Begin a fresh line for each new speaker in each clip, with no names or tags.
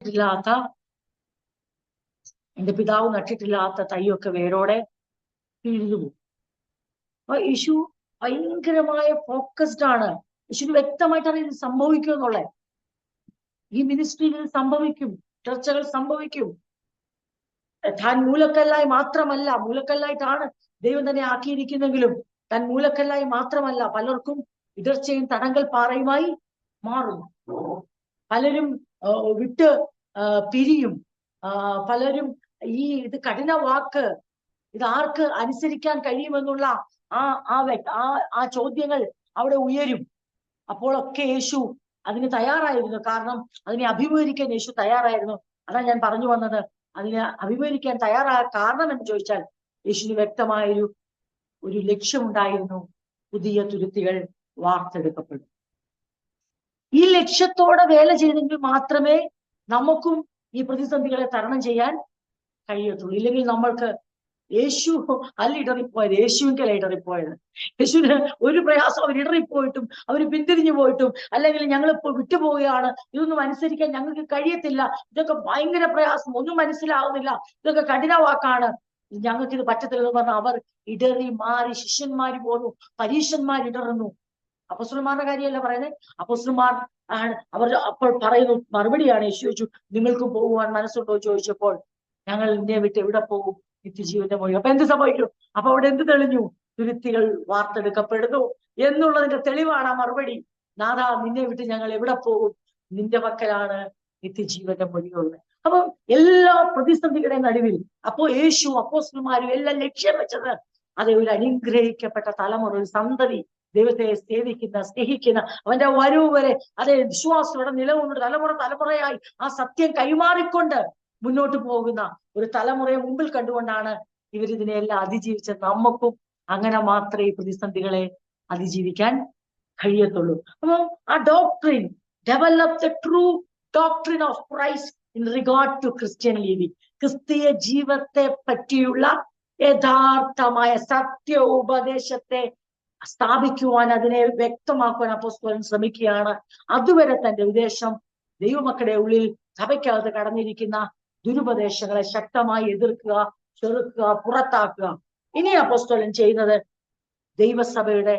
നട്ടിട്ടില്ലാത്ത, എന്റെ പിതാവ് നട്ടിട്ടില്ലാത്ത തൈയൊക്കെ വേരോടെ പിഴുതു പോകും. അപ്പൊ യേശു ഭയങ്കരമായ ഫോക്കസ്ഡ് ആണ്. യേശുവിന് വ്യക്തമായിട്ടാണ് ഇത് സംഭവിക്കും എന്നുള്ളത്. ഈ മിനിസ്ട്രിയിൽ ഇത് സംഭവിക്കും, ചർച്ചകൾ സംഭവിക്കും. താൻ മൂലക്കല്ലായി മാത്രമല്ല, മൂലക്കല്ലായിട്ടാണ് ദൈവം തന്നെ ആക്കിയിരിക്കുന്നെങ്കിലും താൻ മൂലക്കല്ലായി മാത്രമല്ല, പലർക്കും ഇടർച്ചയും തടങ്കൽ പാറയുമായി മാറും. പലരും വിട്ട് പിരിയും. പലരും ഇത് കഠിന വാക്ക് ഇത് ആർക്ക് അനുസരിക്കാൻ കഴിയുമെന്നുള്ള ആ ചോദ്യങ്ങൾ അവിടെ ഉയരും. അപ്പോഴൊക്കെ യേശു അതിന് തയ്യാറായിരുന്നു. കാരണം അതിനെ അഭിമുഖീകരിക്കാൻ യേശു തയ്യാറായിരുന്നു. അതാണ് ഞാൻ പറഞ്ഞു വന്നത്. അതിനെ അഭിമുഖീകരിക്കാൻ തയ്യാറായ കാരണം എന്ന് ചോദിച്ചാൽ യേശുവിന് വ്യക്തമായൊരു ലക്ഷ്യമുണ്ടായിരുന്നു. പുതിയ തുരുത്തികൾ വാർത്തെടുക്കപ്പെടും. ഈ ലക്ഷ്യത്തോടെ വേല ചെയ്തെങ്കിൽ മാത്രമേ നമുക്കും ഈ പ്രതിസന്ധികളെ തരണം ചെയ്യാൻ കഴിയത്തുള്ളൂ. ഇല്ലെങ്കിൽ നമ്മൾക്ക് യേശു അല്ല ഇടറിപ്പോയത്, യേശുവിൻ്റെ ഇടറിപ്പോയത്. യേശുവിന് ഒരു പ്രയാസം അവർ ഇടറിപ്പോയിട്ടും അവർ പിന്തിരിഞ്ഞു പോയിട്ടും അല്ലെങ്കിൽ ഞങ്ങളിപ്പോൾ വിട്ടുപോവുകയാണ്, ഇതൊന്നും അനുസരിക്കാൻ ഞങ്ങൾക്ക് കഴിയത്തില്ല, ഇതൊക്കെ ഭയങ്കര പ്രയാസം, ഒന്നും മനസ്സിലാവുന്നില്ല, ഇതൊക്കെ കഠിന വാക്കാണ്, ഞങ്ങൾക്ക് ഇത് പറ്റത്തില്ലെന്ന് പറഞ്ഞാൽ അവർ ഇടറി മാറി. ശിഷ്യന്മാര് പോന്നു, പരീശന്മാർ ഇടറുന്നു. അപ്പോസ്തലന്മാരുടെ കാര്യമല്ല പറയുന്നത്. അപ്പോസ്തലന്മാർ അവർ അപ്പോൾ പറയുന്നു, മറുപടിയാണ് യേശു ചോദിച്ചു, നിങ്ങൾക്കും പോകുവാൻ മനസ്സുണ്ടോ ചോദിച്ചപ്പോൾ ഞങ്ങൾ നിന്നെ വിട്ട് എവിടെ പോകും, നിത്യജീവന്റെ മൊഴി. അപ്പൊ എന്ത് സംഭവിക്കും? അപ്പൊ അവിടെ എന്ത് തെളിഞ്ഞു? തുരുത്തികൾ വാർത്തെടുക്കപ്പെടുന്നു എന്നുള്ളതിന്റെ തെളിവാണ് ആ മറുപടി. നാഥാ, നിന്നെ വിട്ട് ഞങ്ങൾ എവിടെ പോകും, നിന്റെ പക്കലാണ് നിത്യജീവന്റെ മൊഴിയുള്ളത്. അപ്പൊ എല്ലാ പ്രതിസന്ധികളുടെ നടുവിൽ അപ്പോ യേശു അപ്പോസ്തലന്മാരും എല്ലാം ലക്ഷ്യം വെച്ചത് അതേ ഒരു അനുഗ്രഹിക്കപ്പെട്ട തലമുറ, ഒരു സന്തതി, ദൈവത്തെ സേവിക്കുന്ന, സ്നേഹിക്കുന്ന, അവന്റെ വരവ് വരെ അതേ വിശ്വാസത്തോടെ നിലകൊണ്ടുകൊണ്ട് തലമുറയായി ആ സത്യം കൈമാറിക്കൊണ്ട് മുന്നോട്ട് പോകുന്ന ഒരു തലമുറയെ മുമ്പിൽ കണ്ടുകൊണ്ടാണ് ഇവരിതിനെല്ലാം അതിജീവിച്ചത്. നമുക്കും അങ്ങനെ മാത്രമേ ഈ പ്രതിസന്ധികളെ അതിജീവിക്കാൻ കഴിയത്തുള്ളൂ. അപ്പൊ ആ doctrine, develop the true doctrine of Christ in regard to Christian living. ക്രിസ്തീയ ജീവിതത്തെ പറ്റിയുള്ള യഥാർത്ഥമായ സത്യ ഉപദേശത്തെ സ്ഥാപിക്കുവാൻ, അതിനെ വ്യക്തമാക്കുവാൻ അപ്പോസ്തലൻ ശ്രമിക്കുകയാണ്. അതുവരെ തന്റെ ഉദ്ദേശം ദൈവമക്കളുടെ ഉള്ളിൽ സഭയ്ക്കകത്ത് കടന്നിരിക്കുന്ന ദുരുപദേശങ്ങളെ ശക്തമായി എതിർക്കുക, ചെറുക്കുക, പുറത്താക്കുക. ഇനി അപ്പോസ്തലൻ ചെയ്യുന്നത് ദൈവസഭയുടെ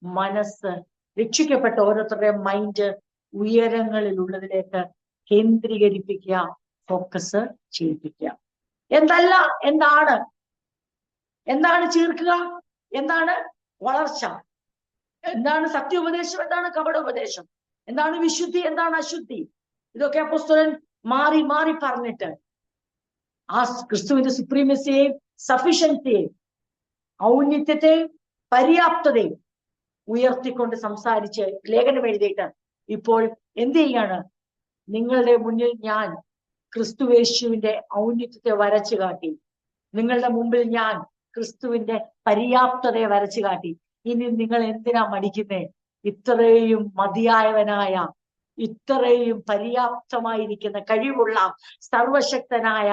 മനസ്സ്, രക്ഷിക്കപ്പെട്ട ഓരോരുത്തരുടെയും മൈൻഡ് ഉയരങ്ങളിലുള്ളതിലേക്ക് കേന്ദ്രീകരിപ്പിക്കുക, ഫോക്കസ് ചെയ്യിപ്പിക്കുക. എന്താണ് ചേർക്കുക, എന്താണ് വളർച്ച, എന്താണ് സത്യോപദേശം, എന്താണ് കപടോപദേശം, എന്താണ് വിശുദ്ധി, എന്താണ് അശുദ്ധി, ഇതൊക്കെ അപ്പോസ്തലൻ മാറി മാറി പറഞ്ഞിട്ട് ആ ക്രിസ്തുവിന്റെ സുപ്രീമസിയെയും സഫിഷ്യൻസിയെയും ഔന്നിത്യത്തെയും പര്യാപ്തതയും ഉയർത്തിക്കൊണ്ട് സംസാരിച്ച് ലേഖനം എഴുതിയിട്ട് ഇപ്പോൾ എന്ത് ചെയ്യാണ്? നിങ്ങളുടെ മുന്നിൽ ഞാൻ ക്രിസ്തുവേശുവിന്റെ ഔന്നിത്യത്തെ വരച്ചു കാട്ടി, നിങ്ങളുടെ മുമ്പിൽ ഞാൻ ക്രിസ്തുവിന്റെ പര്യാപ്തതയെ വരച്ചു കാട്ടി. ഇനി നിങ്ങൾ എന്തിനാ മടിക്കുന്നേ? ഇത്രയും മതിയായവനായ, ഇത്രയും പര്യാപ്തമായിരിക്കുന്ന, കഴിവുള്ള, സർവശക്തനായ,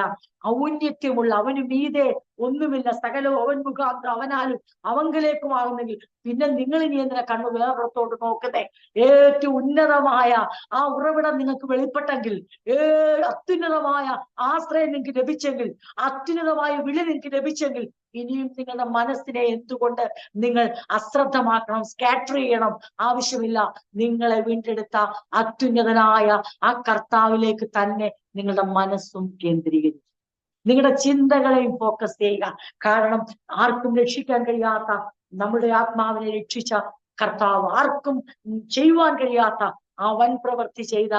ഔന്നത്യമുള്ള, അവന് മീതെ ഒന്നുമില്ല, സകലവും അവൻ മുഖാന്തരം അവനാലും അവങ്കലേക്കുമാകുന്നെങ്കിൽ പിന്നെ നിങ്ങൾ ഇനി എന്തിനാ കണ്ണു വേറൊത്തോട്ട് നോക്കുന്നേ? ഏറ്റവും ഉന്നതമായ ആ ഉറവിടം നിങ്ങൾക്ക് വെളിപ്പെട്ടെങ്കിൽ, അത്യുന്നതമായ ആശ്രയം നിങ്ങൾക്ക് ലഭിച്ചെങ്കിൽ, അത്യുന്നതമായ വിളി നിങ്ങൾക്ക് ലഭിച്ചെങ്കിൽ, ഇനിയും നിങ്ങളുടെ മനസ്സിനെ എന്തുകൊണ്ട് നിങ്ങൾ അശ്രദ്ധമാക്കണം, സ്കാറ്റർ ചെയ്യണം? ആവശ്യമില്ല. നിങ്ങളെ വീണ്ടെടുത്ത അത്യുന്നതനായ ആ കർത്താവിലേക്ക് തന്നെ നിങ്ങളുടെ മനസ്സും കേന്ദ്രീകരിച്ചു, നിങ്ങളുടെ ചിന്തകളെയും ഫോക്കസ് ചെയ്യുക. കാരണം ആർക്കും രക്ഷിക്കാൻ കഴിയാത്ത നമ്മുടെ ആത്മാവിനെ രക്ഷിച്ച കർത്താവ്, ആർക്കും ചെയ്യുവാൻ കഴിയാത്ത ആ വൻ പ്രവൃത്തി ചെയ്ത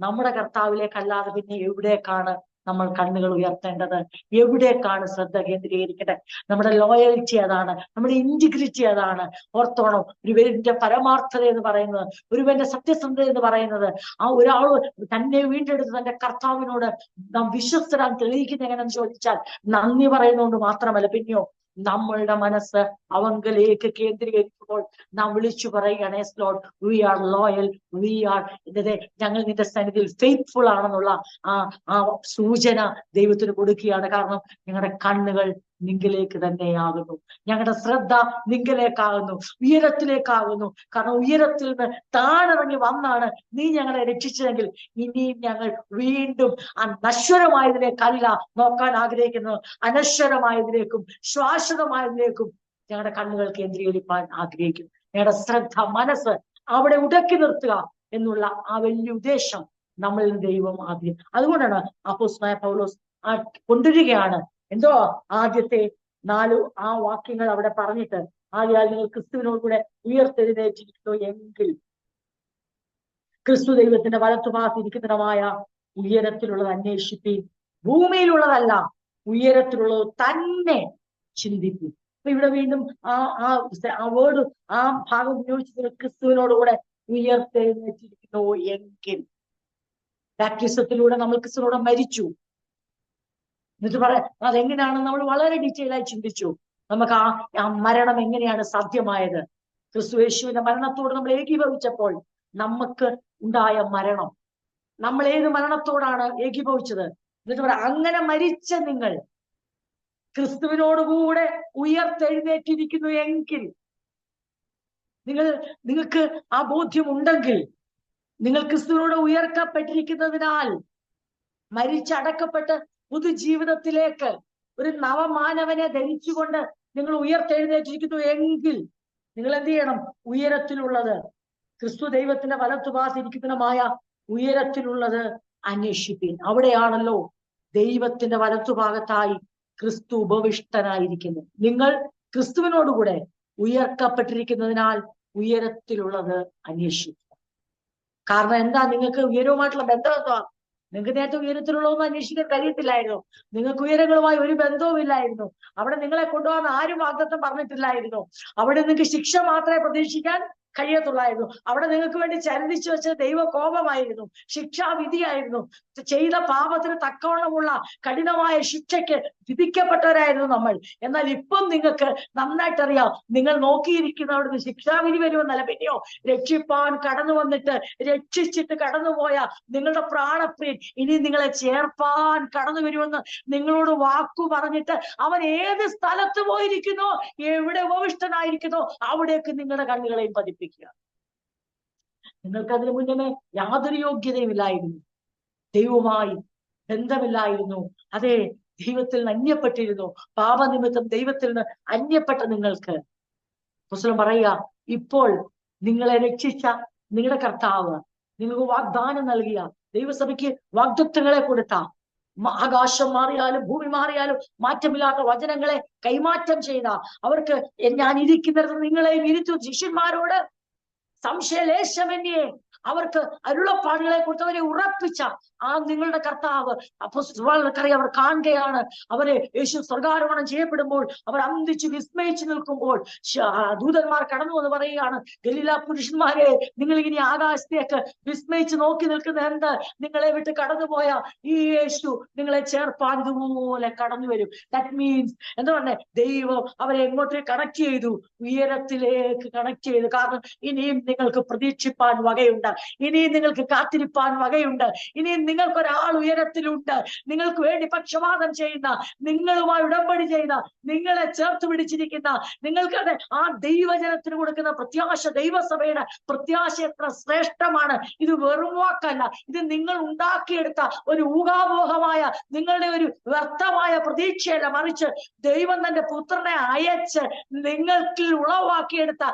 നമ്മുടെ കർത്താവിലേക്കല്ലാതെ പിന്നെ എവിടേക്കാണ് നമ്മൾ കണ്ണുകൾ ഉയർത്തേണ്ടത്? എവിടേക്കാണ് ശ്രദ്ധ കേന്ദ്രീകരിക്കേണ്ടത്? നമ്മുടെ ലോയൽറ്റി അതാണ്, നമ്മുടെ ഇന്റഗ്രിറ്റി അതാണ്. ഓർത്തോണം, ഒരുവന്റെ പരമാർത്ഥത എന്ന് പറയുന്നത്, ഒരുവന്റെ സത്യസന്ധത എന്ന് പറയുന്നത്, ആ ഒരാൾ തന്നെ വീണ്ടെടുത്ത് തന്റെ കർത്താവിനോട് നാം വിശ്വസ്തരാൻ തെളിയിക്കുന്ന എങ്ങനെയെന്ന് ചോദിച്ചാൽ നന്ദി പറയുന്നതുകൊണ്ട് മാത്രമല്ല, പിന്നെയോ നമ്മളുടെ മനസ്സ് അവങ്കലേക്ക് കേന്ദ്രീകരിക്കുമ്പോൾ നാം വിളിച്ചു പറയുകയാണ്, yes Lord, we are loyal, we are, ഞങ്ങൾ നിന്റെ സന്നിധിയിൽ ഫെയ്ത്ത്ഫുൾ ആണെന്നുള്ള ആ സൂചന ദൈവത്തിന് കൊടുക്കുകയാണ്. കാരണം ഞങ്ങളുടെ കണ്ണുകൾ നിങ്കിലേക്ക് തന്നെയാകുന്നു. ഞങ്ങളുടെ ശ്രദ്ധ നിങ്കിലേക്കാകുന്നു, ഉയരത്തിലേക്കാകുന്നു. കാരണം ഉയരത്തിൽ നിന്ന് താണിറങ്ങി വന്നാണ് നീ ഞങ്ങളെ രക്ഷിച്ചതെങ്കിൽ ഇനിയും ഞങ്ങൾ വീണ്ടും നശ്വരമായതിലേക്കല്ല നോക്കാൻ ആഗ്രഹിക്കുന്നത്, അനശ്വരമായതിലേക്കും ശാശ്വതമായതിലേക്കും ഞങ്ങളുടെ കണ്ണുകൾ കേന്ദ്രീകരിക്കാൻ ആഗ്രഹിക്കുന്നു. ഞങ്ങളുടെ ശ്രദ്ധ, മനസ്സ് അവിടെ ഉടക്കി നിർത്തുക എന്നുള്ള ആ വലിയ ഉദ്ദേശം നമ്മളിൽ ദൈവം ആദ്യം. അതുകൊണ്ടാണ് അപ്പോസ്തലനായ പൗലോസ് കൊണ്ടുവരികയാണ്. എന്തോ ആദ്യത്തെ 4 വാക്യങ്ങൾ അവിടെ പറഞ്ഞിട്ട്, ആകയാൽ നിങ്ങൾ ക്രിസ്തുവിനോട് കൂടെ ഉയർത്തെഴുന്നേറ്റിരിക്കുന്നു എങ്കിൽ ക്രിസ്തു ദൈവത്തിന്റെ വലത്തുഭാഗത്തിരിക്കുന്നതുമായ ഉയരത്തിലുള്ളത് അന്വേഷിപ്പീൻ, ഭൂമിയിലുള്ളതല്ല ഉയരത്തിലുള്ളത് തന്നെ ചിന്തിപ്പീൻ. അപ്പൊ ഇവിടെ വീണ്ടും ആ വേർഡ്, ആ ഭാഗം ഉപയോഗിച്ചത് ക്രിസ്തുവിനോട് കൂടെ ഉയർത്തെഴുന്നേറ്റിരിക്കുന്നു എങ്കിൽ. ബാപ്റ്റിസത്തിലൂടെ നമ്മൾ ക്രിസ്തുവിനോട് മരിച്ചു. എന്നിട്ട് പറയാം അതെങ്ങനെയാണെന്ന് നമ്മൾ വളരെ ഡീറ്റെയിൽ ആയി ചിന്തിച്ചു. നമുക്ക് ആ മരണം എങ്ങനെയാണ് സാധ്യമായത്? ക്രിസ്തു യേശുവിന്റെ മരണത്തോട് നമ്മൾ ഏകീഭവിച്ചപ്പോൾ നമുക്ക് ഉണ്ടായ മരണം, നമ്മൾ ഏത് മരണത്തോടാണ് ഏകീഭവിച്ചത്? എന്നിട്ട് പറയാം അങ്ങനെ മരിച്ച നിങ്ങൾ ക്രിസ്തുവിനോടുകൂടെ ഉയർത്തെഴുന്നേറ്റിരിക്കുന്നു എങ്കിൽ, നിങ്ങൾക്ക് ആ ബോധ്യമുണ്ടെങ്കിൽ, നിങ്ങൾ ക്രിസ്തുവിനോട് ഉയർത്തപ്പെട്ടിരിക്കുന്നതിനാൽ മരിച്ചടക്കപ്പെട്ട് പുതുജീവിതത്തിലേക്ക് ഒരു നവമാനവനെ ധരിച്ചുകൊണ്ട് നിങ്ങൾ ഉയർത്തെഴുന്നേറ്റിരിക്കുന്നു എങ്കിൽ നിങ്ങൾ എന്ത് ചെയ്യണം? ഉയരത്തിലുള്ളത്, ക്രിസ്തു ദൈവത്തിന്റെ വലത്തുഭാഗത്തിരിക്കുന്നതുമായ ഉയരത്തിലുള്ളത് അന്വേഷിപ്പീൻ. അവിടെയാണല്ലോ ദൈവത്തിന്റെ വലത്തുഭാഗത്തായി ക്രിസ്തു ഉപവിഷ്ടനായിരിക്കുന്നു. നിങ്ങൾ ക്രിസ്തുവിനോടുകൂടെ ഉയർത്തപ്പെട്ടിരിക്കുന്നതിനാൽ ഉയരത്തിലുള്ളത് അന്വേഷിക്കുക. കാരണം എന്താ? നിങ്ങൾക്ക് ഉയരവുമായിട്ടുള്ള ബന്ധം എന്താ? നിങ്ങൾക്ക് നേരത്തെ ഉയരത്തിലുള്ളതൊന്നും അന്വേഷിക്കാൻ കഴിയത്തില്ലായിരുന്നു. നിങ്ങൾക്ക് ഉയരങ്ങളുമായി ഒരു ബന്ധവും ഇല്ലായിരുന്നു. അവിടെ നിങ്ങളെ കൊണ്ടുപോകാൻ ആരും വാഗ്ദത്തം പറഞ്ഞിട്ടില്ലായിരുന്നു. അവിടെ നിങ്ങൾക്ക് ശിക്ഷ മാത്രമേ പ്രതീക്ഷിക്കാൻ കഴിയത്തുള്ളായിരുന്നു. അവിടെ നിങ്ങൾക്ക് വേണ്ടി ചരിച്ചു വെച്ച ദൈവ കോപമായിരുന്നു, ശിക്ഷാവിധിയായിരുന്നു. ചെയ്ത പാപത്തിന് തക്കവണ്ണമുള്ള കഠിനമായ ശിക്ഷയ്ക്ക് വിധിക്കപ്പെട്ടവരായിരുന്നു നമ്മൾ. എന്നാൽ ഇപ്പം നിങ്ങൾക്ക് നന്നായിട്ടറിയാം, നിങ്ങൾ നോക്കിയിരിക്കുന്ന അവിടുന്ന് ശിക്ഷാവിധി വരുമെന്നല്ല, പിന്നെയോ രക്ഷിപ്പാൻ കടന്നു വന്നിട്ട് രക്ഷിച്ചിട്ട് കടന്നുപോയ നിങ്ങളുടെ പ്രാണപ്രിയൻ ഇനി നിങ്ങളെ ചേർപ്പാൻ കടന്നു വരുമെന്ന് നിങ്ങളോട് വാക്കു പറഞ്ഞിട്ട് അവൻ ഏത് സ്ഥലത്ത് പോയിരിക്കുന്നോ, എവിടെ ഉപവിഷ്ടനായിരിക്കുന്നോ അവിടേക്ക് നിങ്ങളുടെ കണ്ണുകളെയും പതിപ്പിക്കുക. നിങ്ങൾക്ക് അതിനു മുന്നേ യാതൊരു യോഗ്യതയുമില്ലായിരുന്നു, ദൈവവുമായി ബന്ധമില്ലായിരുന്നു. അതെ, ദൈവത്തിൽ നിന്ന് അന്യപ്പെട്ടിരുന്നു. പാപനിമിത്തം ദൈവത്തിൽ നിന്ന് അന്യപ്പെട്ട നിങ്ങൾക്ക് പുസ്തകം പറയുക, ഇപ്പോൾ നിങ്ങളെ രക്ഷിച്ച നിങ്ങളുടെ കർത്താവ് നിങ്ങൾക്ക് വാഗ്ദാനം നൽകിയ, ദൈവസഭയ്ക്ക് വാഗ്ദത്തങ്ങളെ കൊടുത്ത, ആകാശം മാറിയാലും ഭൂമി മാറിയാലും മാറ്റമില്ലാത്ത വചനങ്ങളെ കൈമാറ്റം ചെയ്ത, അവർക്ക് ഞാൻ ഇരിക്കുന്നിടത്ത് നിങ്ങളെയും ഇരുത്തു, ശിഷ്യന്മാരോട് സംശയലേശമന്യേ അവർക്ക് അരുളപ്പാടുകളെ കുറിച്ച് അവരെ ഉറപ്പിച്ച ആ നിങ്ങളുടെ കർത്താവ് അപ്പോസ്തലന്മാർക്കറിയാം, അവർ കാണുകയാണ്. അവരെ യേശു സ്വർഗാരോഹണം ചെയ്യപ്പെടുമ്പോൾ അവർ അന്തിച്ച് വിസ്മയിച്ചു നിൽക്കുമ്പോൾ ദൂതന്മാർ കടന്നു എന്ന് പറയുകയാണ്, ഗലീല പുരുഷന്മാരെ, നിങ്ങൾ ഇനി ആകാശത്തേക്ക് വിസ്മയിച്ച് നോക്കി നിൽക്കുന്ന എന്ത്? നിങ്ങളെ വിട്ട് കടന്നുപോയ ഈ യേശു നിങ്ങളെ ചേർപ്പാൻ ഇതുപോലെ കടന്നു വരും. ദാറ്റ് മീൻസ് എന്താ പറഞ്ഞേ? ദൈവം അവരെ എങ്ങോട്ടേക്ക് കണക്ട് ചെയ്തു? ഉയരത്തിലേക്ക് കണക്ട് ചെയ്തു. കാരണം ഇനിയും നിങ്ങൾക്ക് പ്രതീക്ഷിപ്പാൻ വകയുണ്ട്, ഇനിയും നിങ്ങൾക്ക് കാത്തിരിപ്പാൻ വകയുണ്ട്, ഇനിയും നിങ്ങൾക്കൊരാൾ ഉയരത്തിലുണ്ട്, നിങ്ങൾക്ക് വേണ്ടി പക്ഷപാതം ചെയ്യുന്ന, നിങ്ങളുമായി ഉടമ്പടി ചെയ്യുന്ന, നിങ്ങളെ ചേർത്ത് പിടിച്ചിരിക്കുന്ന, നിങ്ങൾക്ക് ആ ദൈവജനത്തിന് കൊടുക്കുന്ന പ്രത്യാശ, ദൈവസഭയുടെ പ്രത്യാശ എത്ര ശ്രേഷ്ഠമാണ്! ഇത് വെറും വാക്കല്ല, ഇത് നിങ്ങൾ ഉണ്ടാക്കിയെടുത്ത ഒരു ഊഹാപോഹമായ നിങ്ങളുടെ ഒരു വ്യർത്ഥമായ പ്രതീക്ഷയല്ല, മറിച്ച് ദൈവം തന്റെ പുത്രനെ അയച്ച് നിങ്ങൾക്ക് ഉളവാക്കിയെടുത്ത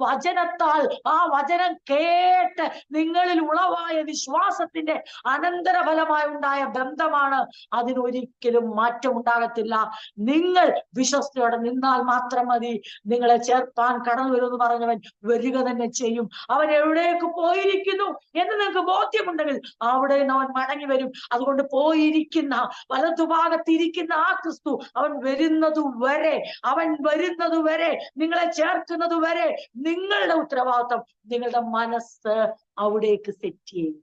വചനത്താൽ, ആ വചനം കേട്ട് നിങ്ങളിൽ ഉളവായ വിശ്വാസത്തിന്റെ അനന്തരഫലമായി ഉണ്ടായ ബന്ധമാണ്. അതിനൊരിക്കലും മാറ്റം ഉണ്ടാകത്തില്ല. നിങ്ങൾ വിശ്വസ്തയോടെ നിന്നാൽ മാത്രം മതി. നിങ്ങളെ ചേർപ്പാൻ കടന്നു വരുമെന്ന് പറഞ്ഞവൻ വരിക തന്നെ ചെയ്യും. അവൻ എവിടേക്ക് പോയിരിക്കുന്നു എന്ന് നിങ്ങൾക്ക് ബോധ്യമുണ്ടെങ്കിൽ അവിടെ നിന്ന് അവൻ മടങ്ങി വരും. അതുകൊണ്ട് പോയിരിക്കുന്ന, വലതുഭാഗത്തിരിക്കുന്ന ആ ക്രിസ്തു അവൻ വരുന്നതുവരെ, നിങ്ങളെ ചേർക്കുന്നത് വരെ നിങ്ങളുടെ ഉത്തരവാദിത്വം നിങ്ങളുടെ മനസ്സ് അവിടേക്ക് സെറ്റ് ചെയ്യുക.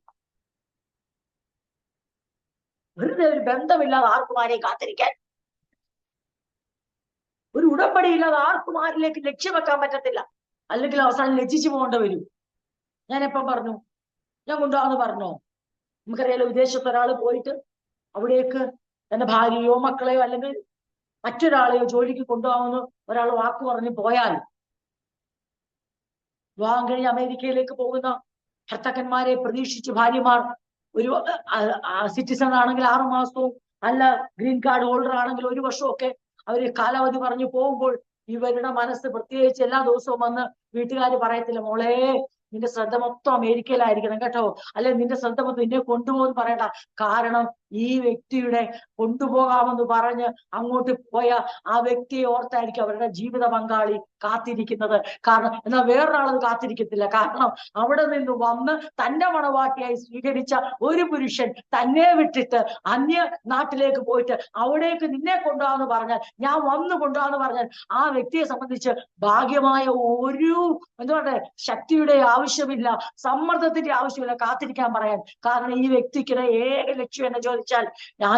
വെറുതെ ഒരു ബന്ധമില്ലാതെ ആർക്കും ആരെയും കാത്തിരിക്കാൻ, ഒരു ഉടമ്പടിയില്ലാതെ ആർക്കും ആരിലേക്ക് ലക്ഷ്യം വെക്കാൻ പറ്റത്തില്ല. അല്ലെങ്കിൽ അവസാനം ലജ്ജിച്ചു പോകേണ്ടി വരും. ഞാൻ എപ്പം പറഞ്ഞു? ഞാൻ കൊണ്ടുപോകാന്ന് പറഞ്ഞോ? നമുക്കറിയാലോ, വിദേശത്ത് ഒരാൾ പോയിട്ട് അവിടേക്ക് തന്റെ ഭാര്യയോ മക്കളെയോ അല്ലെങ്കിൽ മറ്റൊരാളെയോ ജോലിക്ക് കൊണ്ടുപോകാമെന്ന് ഒരാൾ വാക്ക് പറഞ്ഞ് പോയാൽ, വിവാഹം കഴിഞ്ഞ് അമേരിക്കയിലേക്ക് പോകുന്ന ഭർത്താക്കന്മാരെ പ്രതീക്ഷിച്ച് ഭാര്യമാർ ഒരു സിറ്റിസൺ ആണെങ്കിൽ 6 മാസവും, അല്ല ഗ്രീൻ കാർഡ് ഹോൾഡർ ആണെങ്കിൽ 1 വർഷവും ഒക്കെ അവര് കാലാവധി പറഞ്ഞു പോകുമ്പോൾ ഇവരുടെ മനസ്സ് പ്രത്യേകിച്ച് എല്ലാ ദിവസവും വന്ന് വീട്ടുകാർ പറയത്തില്ല, മോളെ നിന്റെ ശ്രദ്ധ മൊത്തം അമേരിക്കയിലായിരിക്കണം കേട്ടോ, അല്ലെ നിന്റെ ശ്രദ്ധ മൊത്തം നിന്നെ കൊണ്ടുപോകുമെന്ന് പറയണ്ട. കാരണം ഈ വ്യക്തിയുടെ കൊണ്ടുപോകാമെന്ന് പറഞ്ഞ് അങ്ങോട്ട് പോയ ആ വ്യക്തിയെ ഓർത്തായിരിക്കും അവരുടെ ജീവിത പങ്കാളി കാത്തിരിക്കുന്നത്. കാരണം എന്നാൽ വേറൊരാളത് കാത്തിരിക്കത്തില്ല. കാരണം അവിടെ നിന്ന് വന്ന് തന്റെ മണവാട്ടിയായി സ്വീകരിച്ച ഒരു പുരുഷൻ തന്നെ വിട്ടിട്ട് അന്യ നാട്ടിലേക്ക് പോയിട്ട് അവിടേക്ക് നിന്നെ കൊണ്ടുപോകാന്ന് പറഞ്ഞാൽ, ഞാൻ വന്നു കൊണ്ടുപോകാന്ന് പറഞ്ഞാൽ, ആ വ്യക്തിയെ സംബന്ധിച്ച് ഭാഗ്യമായ ഒരു എന്തുകൊണ്ട് ശക്തിയുടെ ആവശ്യമില്ല, സമ്മർദ്ദത്തിന്റെ ആവശ്യമില്ല കാത്തിരിക്കാൻ പറയാൻ. കാരണം ഈ വ്യക്തിക്ക് ഏക ലക്ഷ്യം എന്ന് ചോദിച്ചാൽ,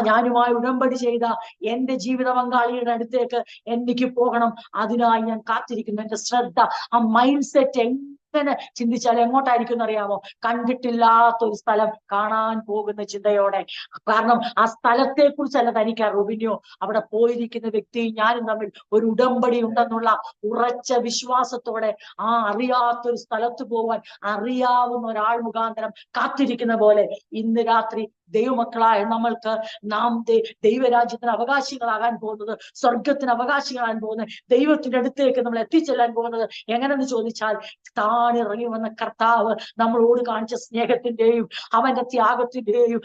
ഞാനുമായി ഉടമ്പടി ചെയ്ത എന്റെ ജീവിത പങ്കാളിയുടെ അടുത്തേക്ക് എനിക്ക് പോകണം, അതിനായി ഞാൻ കാത്തിരിക്കുന്നു. എന്റെ ശ്രദ്ധ, ആ മൈൻഡ് സെറ്റ് എങ്ങനെ ചിന്തിച്ചാൽ എങ്ങോട്ടായിരിക്കും എന്നറിയാമോ? കണ്ടിട്ടില്ലാത്തൊരു സ്ഥലം കാണാൻ പോകുന്ന ചിന്തയോടെ. കാരണം ആ സ്ഥലത്തെ കുറിച്ചല്ല തനിക്ക് അറിവിനോ, അവിടെ പോയിരിക്കുന്ന വ്യക്തിയും ഞാനും തമ്മിൽ ഒരു ഉടമ്പടി ഉണ്ടെന്നുള്ള ഉറച്ച വിശ്വാസത്തോടെ ആ അറിയാത്തൊരു സ്ഥലത്ത് പോവാൻ അറിയാവുന്ന ഒരാൾ മുഖാന്തരം കാത്തിരിക്കുന്ന പോലെ ഇന്ന് രാത്രി ദൈവമക്കളായ നമ്മൾക്ക് നാം ദൈവരാജ്യത്തിന് അവകാശികളാകാൻ പോകുന്നത്, സ്വർഗത്തിന് അവകാശികളാകാൻ പോകുന്നത്, ദൈവത്തിന്റെ അടുത്തേക്ക് നമ്മൾ എത്തിച്ചെല്ലാൻ പോകുന്നത് എങ്ങനെയെന്ന് ചോദിച്ചാൽ, താണിറങ്ങി വന്ന കർത്താവ് നമ്മളോട് കാണിച്ച സ്നേഹത്തിന്റെയും അവന്റെ ത്യാഗത്തിന്റെയും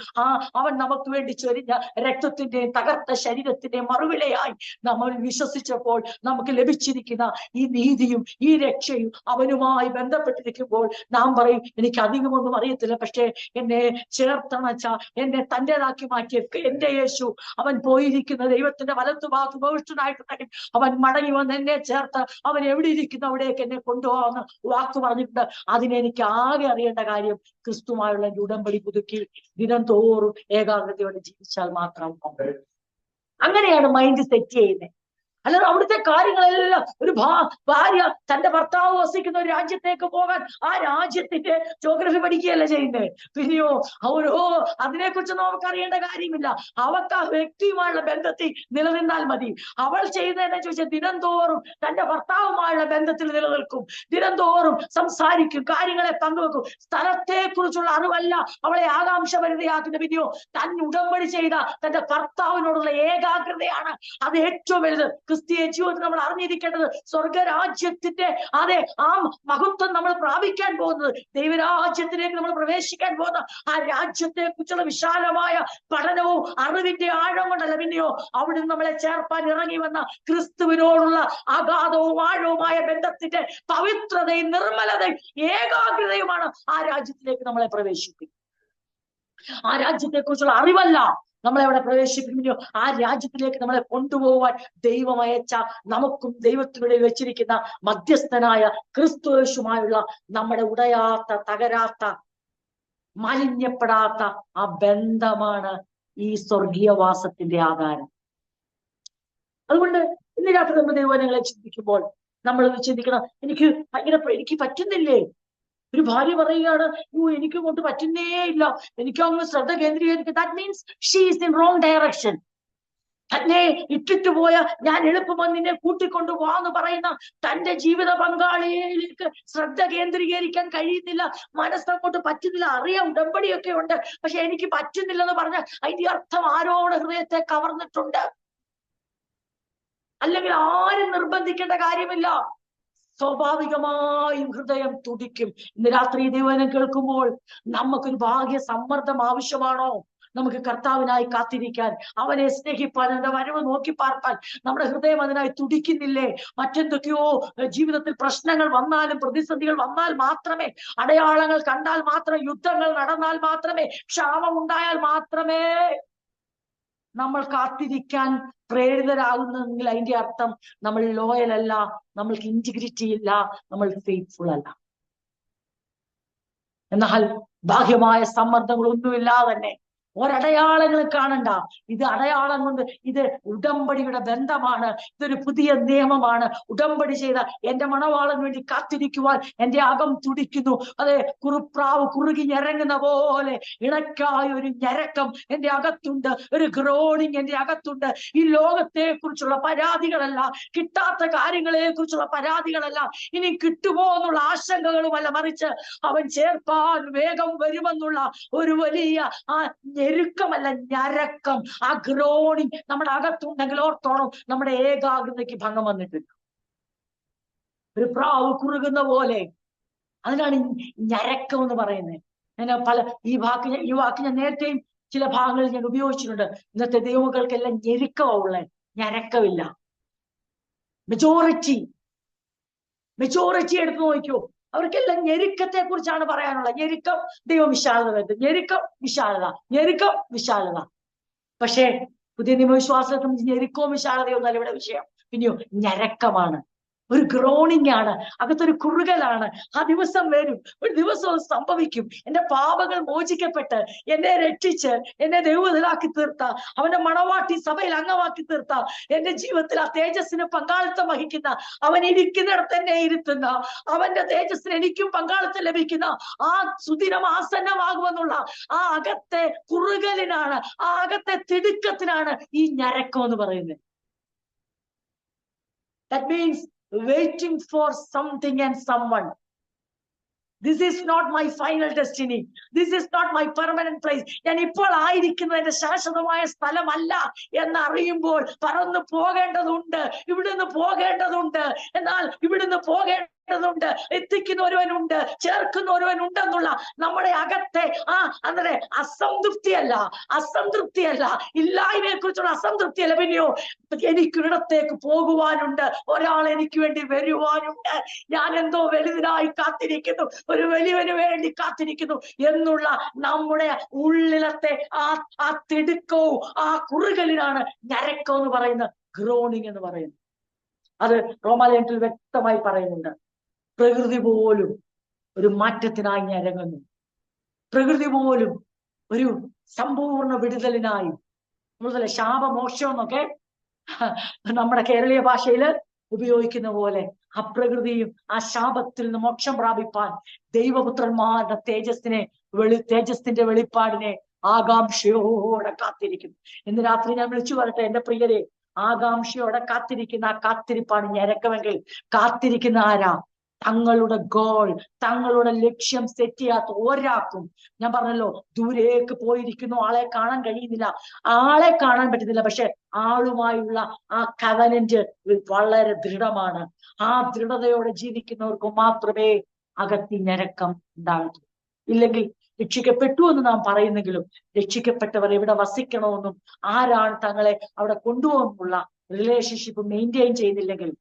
അവൻ നമുക്ക് വേണ്ടി ചൊരിഞ്ഞ രക്തത്തിന്റെയും തകർത്ത ശരീരത്തിന്റെയും മറുവിലയായി നമ്മൾ വിശ്വസിച്ചപ്പോൾ നമുക്ക് ലഭിച്ചിരിക്കുന്ന ഈ നീതിയും ഈ രക്ഷയും അവനുമായി ബന്ധപ്പെട്ടിരിക്കുമ്പോൾ നാം പറയും, എനിക്ക് അധികമൊന്നും അറിയത്തില്ല, പക്ഷേ എന്നെ ചേർത്തണച്ച, എന്നെ തന്റേതാക്കി മാറ്റിയ എന്റെ യേശു, അവൻ പോയിരിക്കുന്ന ദൈവത്തിന്റെ വലത്തുഭാഗത്ത് ഭവിഷ്യനായിട്ട് അവൻ മടങ്ങി വന്ന് എന്നെ ചേർത്ത് അവൻ എവിടെ ഇരിക്കുന്ന അവിടേക്ക് എന്നെ കൊണ്ടുപോകാമെന്ന് വാക്ക് പറഞ്ഞിട്ടുണ്ട്. അതിനെനിക്ക് ആകെ അറിയേണ്ട കാര്യം ക്രിസ്തുമായുള്ള ഉടമ്പടി പുതുക്കി ദിനം തോറും ഏകാഗ്രതയോടെ ജീവിച്ചാൽ മാത്രം. അങ്ങനെയാണ് മൈൻഡ് സെറ്റ് ചെയ്യുന്നത്. അല്ലാതെ അവിടുത്തെ കാര്യങ്ങളെല്ലാം, ഒരു ഭാര്യ തന്റെ ഭർത്താവ് വസിക്കുന്ന ഒരു രാജ്യത്തേക്ക് പോകാൻ ആ രാജ്യത്തിന്റെ ജോഗ്രഫി പഠിക്കുകയല്ല ചെയ്യുന്നത്. പിന്നെയോ അതിനെക്കുറിച്ച് നമുക്ക് അറിയേണ്ട കാര്യമില്ല. അവർക്ക് ആ വ്യക്തിയുമായുള്ള ബന്ധത്തിൽ നിലനിന്നാൽ മതി. അവൾ ചെയ്യുന്നതെന്ന് ചോദിച്ചാൽ ദിനം തോറും തന്റെ ഭർത്താവുമായുള്ള ബന്ധത്തിൽ നിലനിൽക്കും, ദിനം തോറും സംസാരിക്കും, കാര്യങ്ങളെ പങ്കുവെക്കും. സ്ഥലത്തെ കുറിച്ചുള്ള അറിവല്ല അവളെ ആകാംക്ഷഭരിതയാക്കുന്ന. പിന്നെയോ തന്നെ ഉടമ്പടി ചെയ്ത തന്റെ ഭർത്താവിനോടുള്ള ഏകാഗ്രതയാണ് അത് ഏറ്റവും വലുത്. ക്രിസ്തീയ ജീവിതത്തിൽ നമ്മൾ അറിഞ്ഞിരിക്കേണ്ടത് സ്വർഗരാജ്യത്തിന്റെ ആ മഹത്വം നമ്മൾ പ്രാപിക്കാൻ പോകുന്നത്, ദൈവരാജ്യത്തിലേക്ക് നമ്മൾ പ്രവേശിക്കാൻ പോകുന്ന ആ രാജ്യത്തെ കുറിച്ചുള്ള വിശാലമായ പഠനവും അറിവിന്റെ ആഴം കൊണ്ടല്ല, പിന്നെയോ അവിടുന്ന് നമ്മളെ ചേർപ്പാൻ ഇറങ്ങി വന്ന ക്രിസ്തുവിനോടുള്ള അഗാധവും ആഴവുമായ ബന്ധത്തിന്റെ പവിത്രതയും നിർമ്മലതയും ഏകാഗ്രതയുമാണ് ആ രാജ്യത്തിലേക്ക് നമ്മളെ പ്രവേശിപ്പിക്കും. ആ രാജ്യത്തെ കുറിച്ചുള്ള അറിവല്ല നമ്മളെ അവിടെ പ്രവേശിപ്പിക്കുന്നോ, ആ രാജ്യത്തിലേക്ക് നമ്മളെ കൊണ്ടുപോകാൻ ദൈവം അയച്ച, നമുക്കും ദൈവത്തിനിടയിൽ വെച്ചിരിക്കുന്ന മധ്യസ്ഥനായ ക്രിസ്തുയേശുമായുള്ള നമ്മുടെ ഉടയാത്ത, തകരാത്ത, മാലിന്യപ്പെടാത്ത ആ ബന്ധമാണ് ഈ സ്വർഗീയവാസത്തിന്റെ ആധാരം. അതുകൊണ്ട് ഇന്ന് രാത്രി നമ്മൾ ദൈവങ്ങളെ ചിന്തിക്കുമ്പോൾ നമ്മൾ ചിന്തിക്കണം, എനിക്ക് പറ്റുന്നില്ലേ? ഒരു ഭാര്യ പറയുകയാണ്, എനിക്ക് കൊണ്ട് പറ്റുന്നേ ഇല്ല, എനിക്ക് അങ്ങ് ശ്രദ്ധ കേന്ദ്രീകരിക്കുക. That means she is in wrong direction. തന്നെ ഇട്ടിട്ട് പോയ ഞാൻ എളുപ്പം നിന്നെ കൂട്ടിക്കൊണ്ടുപോകാന്ന് പറയുന്ന തന്റെ ജീവിത പങ്കാളിയിലേക്ക് ശ്രദ്ധ കേന്ദ്രീകരിക്കാൻ കഴിയുന്നില്ല, മനസ്സങ്ങോട്ട് പറ്റുന്നില്ല. അറിയാം ഉടമ്പടിയൊക്കെ ഉണ്ട്, പക്ഷെ എനിക്ക് പറ്റുന്നില്ലെന്ന് പറഞ്ഞാൽ അതിന്റെ അർത്ഥം ആരോട് ഹൃദയത്തെ കവർന്നിട്ടുണ്ട്. അല്ലെങ്കിൽ ആരും നിർബന്ധിക്കേണ്ട കാര്യമില്ല, സ്വാഭാവികമായും ഹൃദയം തുടിക്കും. ഇന്ന് രാത്രി ദൈവവചനം കേൾക്കുമ്പോൾ നമുക്കൊരു ഭാഗ്യ സമ്മർദ്ദം ആവശ്യമാണോ? നമുക്ക് കർത്താവിനായി കാത്തിരിക്കാൻ, അവനെ സ്നേഹിപ്പാൻ, അവന്റെ വരവ് നോക്കി പാർപ്പാൻ നമ്മുടെ ഹൃദയം അതിനായി തുടിക്കുന്നില്ലേ? മറ്റെന്തൊക്കെയോ ജീവിതത്തിൽ പ്രശ്നങ്ങൾ വന്നാലും, പ്രതിസന്ധികൾ വന്നാൽ മാത്രമേ, അടയാളങ്ങൾ കണ്ടാൽ മാത്രമേ, യുദ്ധങ്ങൾ നടന്നാൽ മാത്രമേ, ക്ഷാമം ഉണ്ടായാൽ മാത്രമേ നമ്മൾ കാത്തിരിക്കാൻ പ്രേരിതരാകുന്നെങ്കിൽ അതിന്റെ അർത്ഥം നമ്മൾ ലോയൽ അല്ല, നമ്മൾക്ക് ഇന്റഗ്രിറ്റി ഇല്ല, നമ്മൾ ഫെയ്ത്ത്ഫുൾ അല്ല. എന്നാൽ ബാഹ്യമായ സമ്മർദ്ദങ്ങളൊന്നുമില്ലാതെ തന്നെ ഒരടയാളങ്ങളും കാണണ്ട. ഇത് അടയാളം കൊണ്ട് ഇത് ഉടമ്പടിയുടെ ബന്ധമാണ്. ഇതൊരു പുതിയ നിയമമാണ്. ഉടമ്പടി ചെയ്ത എന്റെ മണവാളന് വേണ്ടി കാത്തിരിക്കുവാൻ എന്റെ അകം തുടിക്കുന്നു. അതെ, കുറുപ്രാവ് കുറുകി ഞരങ്ങുന്ന പോലെ ഇണക്കായ ഒരു ഞരക്കം എന്റെ അകത്തുണ്ട്. ഒരു ഗ്രോണിങ് എന്റെ അകത്തുണ്ട്. ഈ ലോകത്തെ കുറിച്ചുള്ള പരാതികളല്ല, കിട്ടാത്ത കാര്യങ്ങളെ കുറിച്ചുള്ള പരാതികളല്ല, ഇനി കിട്ടുമോ എന്നുള്ള ആശങ്കകളുമല്ല, മറിച്ച് അവൻ ചേർപ്പാൻ വേഗം വരുമെന്നുള്ള ഒരു വലിയ ആ ഞെരുക്കമല്ല, ഞരക്കം, ആ ഗ്രോണിങ് നമ്മുടെ അകത്തുണ്ടെങ്കിൽ ഓർത്തോണം, നമ്മുടെ ഏകാഗ്രതയ്ക്ക് ഭംഗം വന്നിട്ടില്ല. ഒരു പ്രാവ് കുറുകുന്ന പോലെ, അതിനാണ് ഞരക്കം എന്ന് പറയുന്നത്. ഞാൻ ഈ വാക്ക് ഞാൻ നേരത്തെയും ചില ഭാഗങ്ങളിൽ ഞാൻ ഉപയോഗിച്ചിട്ടുണ്ട്. ഇന്നത്തെ ദൈവങ്ങൾക്കെല്ലാം ഞെരുക്കമുള്ള, ഞരക്കമില്ല. മെജോറിറ്റി എടുത്ത് നോക്കിയോ, അവർക്കെല്ലാം ഞെരുക്കത്തെ കുറിച്ചാണ് പറയാനുള്ളത്. ഞെരുക്കം, ദൈവം വിശാലത വരുത്തും. ഞെരുക്കം വിശാലത. പക്ഷേ പുതിയ നിയമവിശ്വാസത്തിൽ ഞെരുക്കവും വിശാലതയോ എന്നല്ല ഇവിടെ വിഷയം. പിന്നെയോ ഞരക്കമാണ്, ഒരു ഗ്രോണിംഗ് ആണ്, അകത്തൊരു കുറുകലാണ്. ആ ദിവസം വരും, ഒരു ദിവസം സംഭവിക്കും. എന്റെ പാപങ്ങൾ മോചിക്കപ്പെട്ട് എന്നെ രക്ഷിച്ച് എന്നെ ദൈവത്തിലാക്കി തീർത്ത, അവന്റെ മണവാട്ടി സഭയിൽ അംഗമാക്കി തീർത്ത, എന്റെ ജീവിതത്തിൽ ആ തേജസ്സിന് പങ്കാളിത്തം വഹിക്കുന്ന, അവൻ ഇരിക്കുന്നിടത്ത് എന്നെ ഇരുത്തുന്ന, അവന്റെ തേജസ്സിന് എനിക്കും പങ്കാളിത്തം ലഭിക്കുന്ന ആ സുദിനം ആസന്നമാകുമെന്നുള്ള ആ അകത്തെ കുറുകലിനാണ്, ആ അകത്തെ തിടുക്കത്തിനാണ് ഈ ഞരക്കം എന്ന് പറയുന്നത്. That means waiting for something and someone. This is not my final destiny. This is not my permanent place. ഞാൻ ഇപ്പോൾ ആയിരിക്കുന്നത് എന്റെ ശാശ്വതമായ സ്ഥലമല്ല എന്നറിയുമ്പോൾ പറന്നു പോകേണ്ടതുണ്ട്, ഇവിടുന്ന് പോകേണ്ടതുണ്ട്. എന്നാൽ ഇവിടുന്ന് പോകേണ്ടതുണ്ട്, എത്തിക്കുന്ന ഒരുവനുണ്ട്, ചേർക്കുന്ന ഒരുവനുണ്ടെന്നുള്ള നമ്മുടെ അകത്തെ അങ്ങനെ അസംതൃപ്തിയല്ല, ഇല്ലായ്മയെ കുറിച്ചുള്ള അസംതൃപ്തിയല്ല. പിന്നെയോ എനിക്കൊരിടത്തേക്ക് പോകുവാനുണ്ട്, ഒരാൾ എനിക്ക് വേണ്ടി വരുവാനുണ്ട്, ഞാൻ എന്തോ വലുതിനായി കാത്തിരിക്കുന്നു, ഒരു വലിയവന് വേണ്ടി കാത്തിരിക്കുന്നു എന്നുള്ള നമ്മുടെ ഉള്ളിലത്തെ ആ തിടുക്കവും ആ കുറുകലിനാണ് ഞരക്കം എന്ന് പറയുന്നത്, ഗ്രോണിങ് എന്ന് പറയുന്നത്. അത് റോമാലേഖനത്തിൽ വ്യക്തമായി പറയുന്നുണ്ട്. പ്രകൃതി പോലും ഒരു മാറ്റത്തിനായി ഞരങ്ങുന്നു. പ്രകൃതി പോലും ഒരു സമ്പൂർണ്ണ വിടുതലിനായി. നമ്മളെ ശാപമോക്ഷം എന്നൊക്കെ നമ്മുടെ കേരളീയ ഭാഷയില് ഉപയോഗിക്കുന്ന പോലെ ആ പ്രകൃതിയും ആ ശാപത്തിൽ നിന്ന് മോക്ഷം പ്രാപിപ്പാൻ ദൈവപുത്രന്മാരുടെ തേജസ്സിന്റെ വെളിപ്പാടിനെ ആകാംക്ഷയോടെ കാത്തിരിക്കുന്നു. ഇന്ന് രാത്രി ഞാൻ വിളിച്ചു പറയട്ടെ, എന്റെ പ്രിയരെ, ആകാംക്ഷയോടെ കാത്തിരിക്കുന്ന ആ കാത്തിരിപ്പാണ് ഞരക്കമെങ്കിൽ കാത്തിരിക്കുന്ന ആരാ? തങ്ങളുടെ ഗോൾ, തങ്ങളുടെ ലക്ഷ്യം സെറ്റ് ചെയ്യാത്ത ഒരാൾക്കും, ഞാൻ പറഞ്ഞല്ലോ, ദൂരേക്ക് പോയിരിക്കുന്നു, ആളെ കാണാൻ കഴിയുന്നില്ല, ആളെ കാണാൻ പറ്റുന്നില്ല, പക്ഷെ ആളുമായുള്ള ആ കവനന്റ് വളരെ ദൃഢമാണ്. ആ ദൃഢതയോടെ ജീവിക്കുന്നവർക്ക് മാത്രമേ അകത്തി ഞരക്കം ഉണ്ടാകൂ. ഇല്ലെങ്കിൽ രക്ഷിക്കപ്പെട്ടു എന്ന് നാം പറയുന്നെങ്കിലും രക്ഷിക്കപ്പെട്ടവർ എവിടെ വസിക്കണമെന്നും ആരാണ് തങ്ങളെ അവിടെ കൊണ്ടുപോകുന്നുള്ള റിലേഷൻഷിപ്പ് മെയിൻറ്റെയിൻ ചെയ്യുന്നില്ലെങ്കിൽ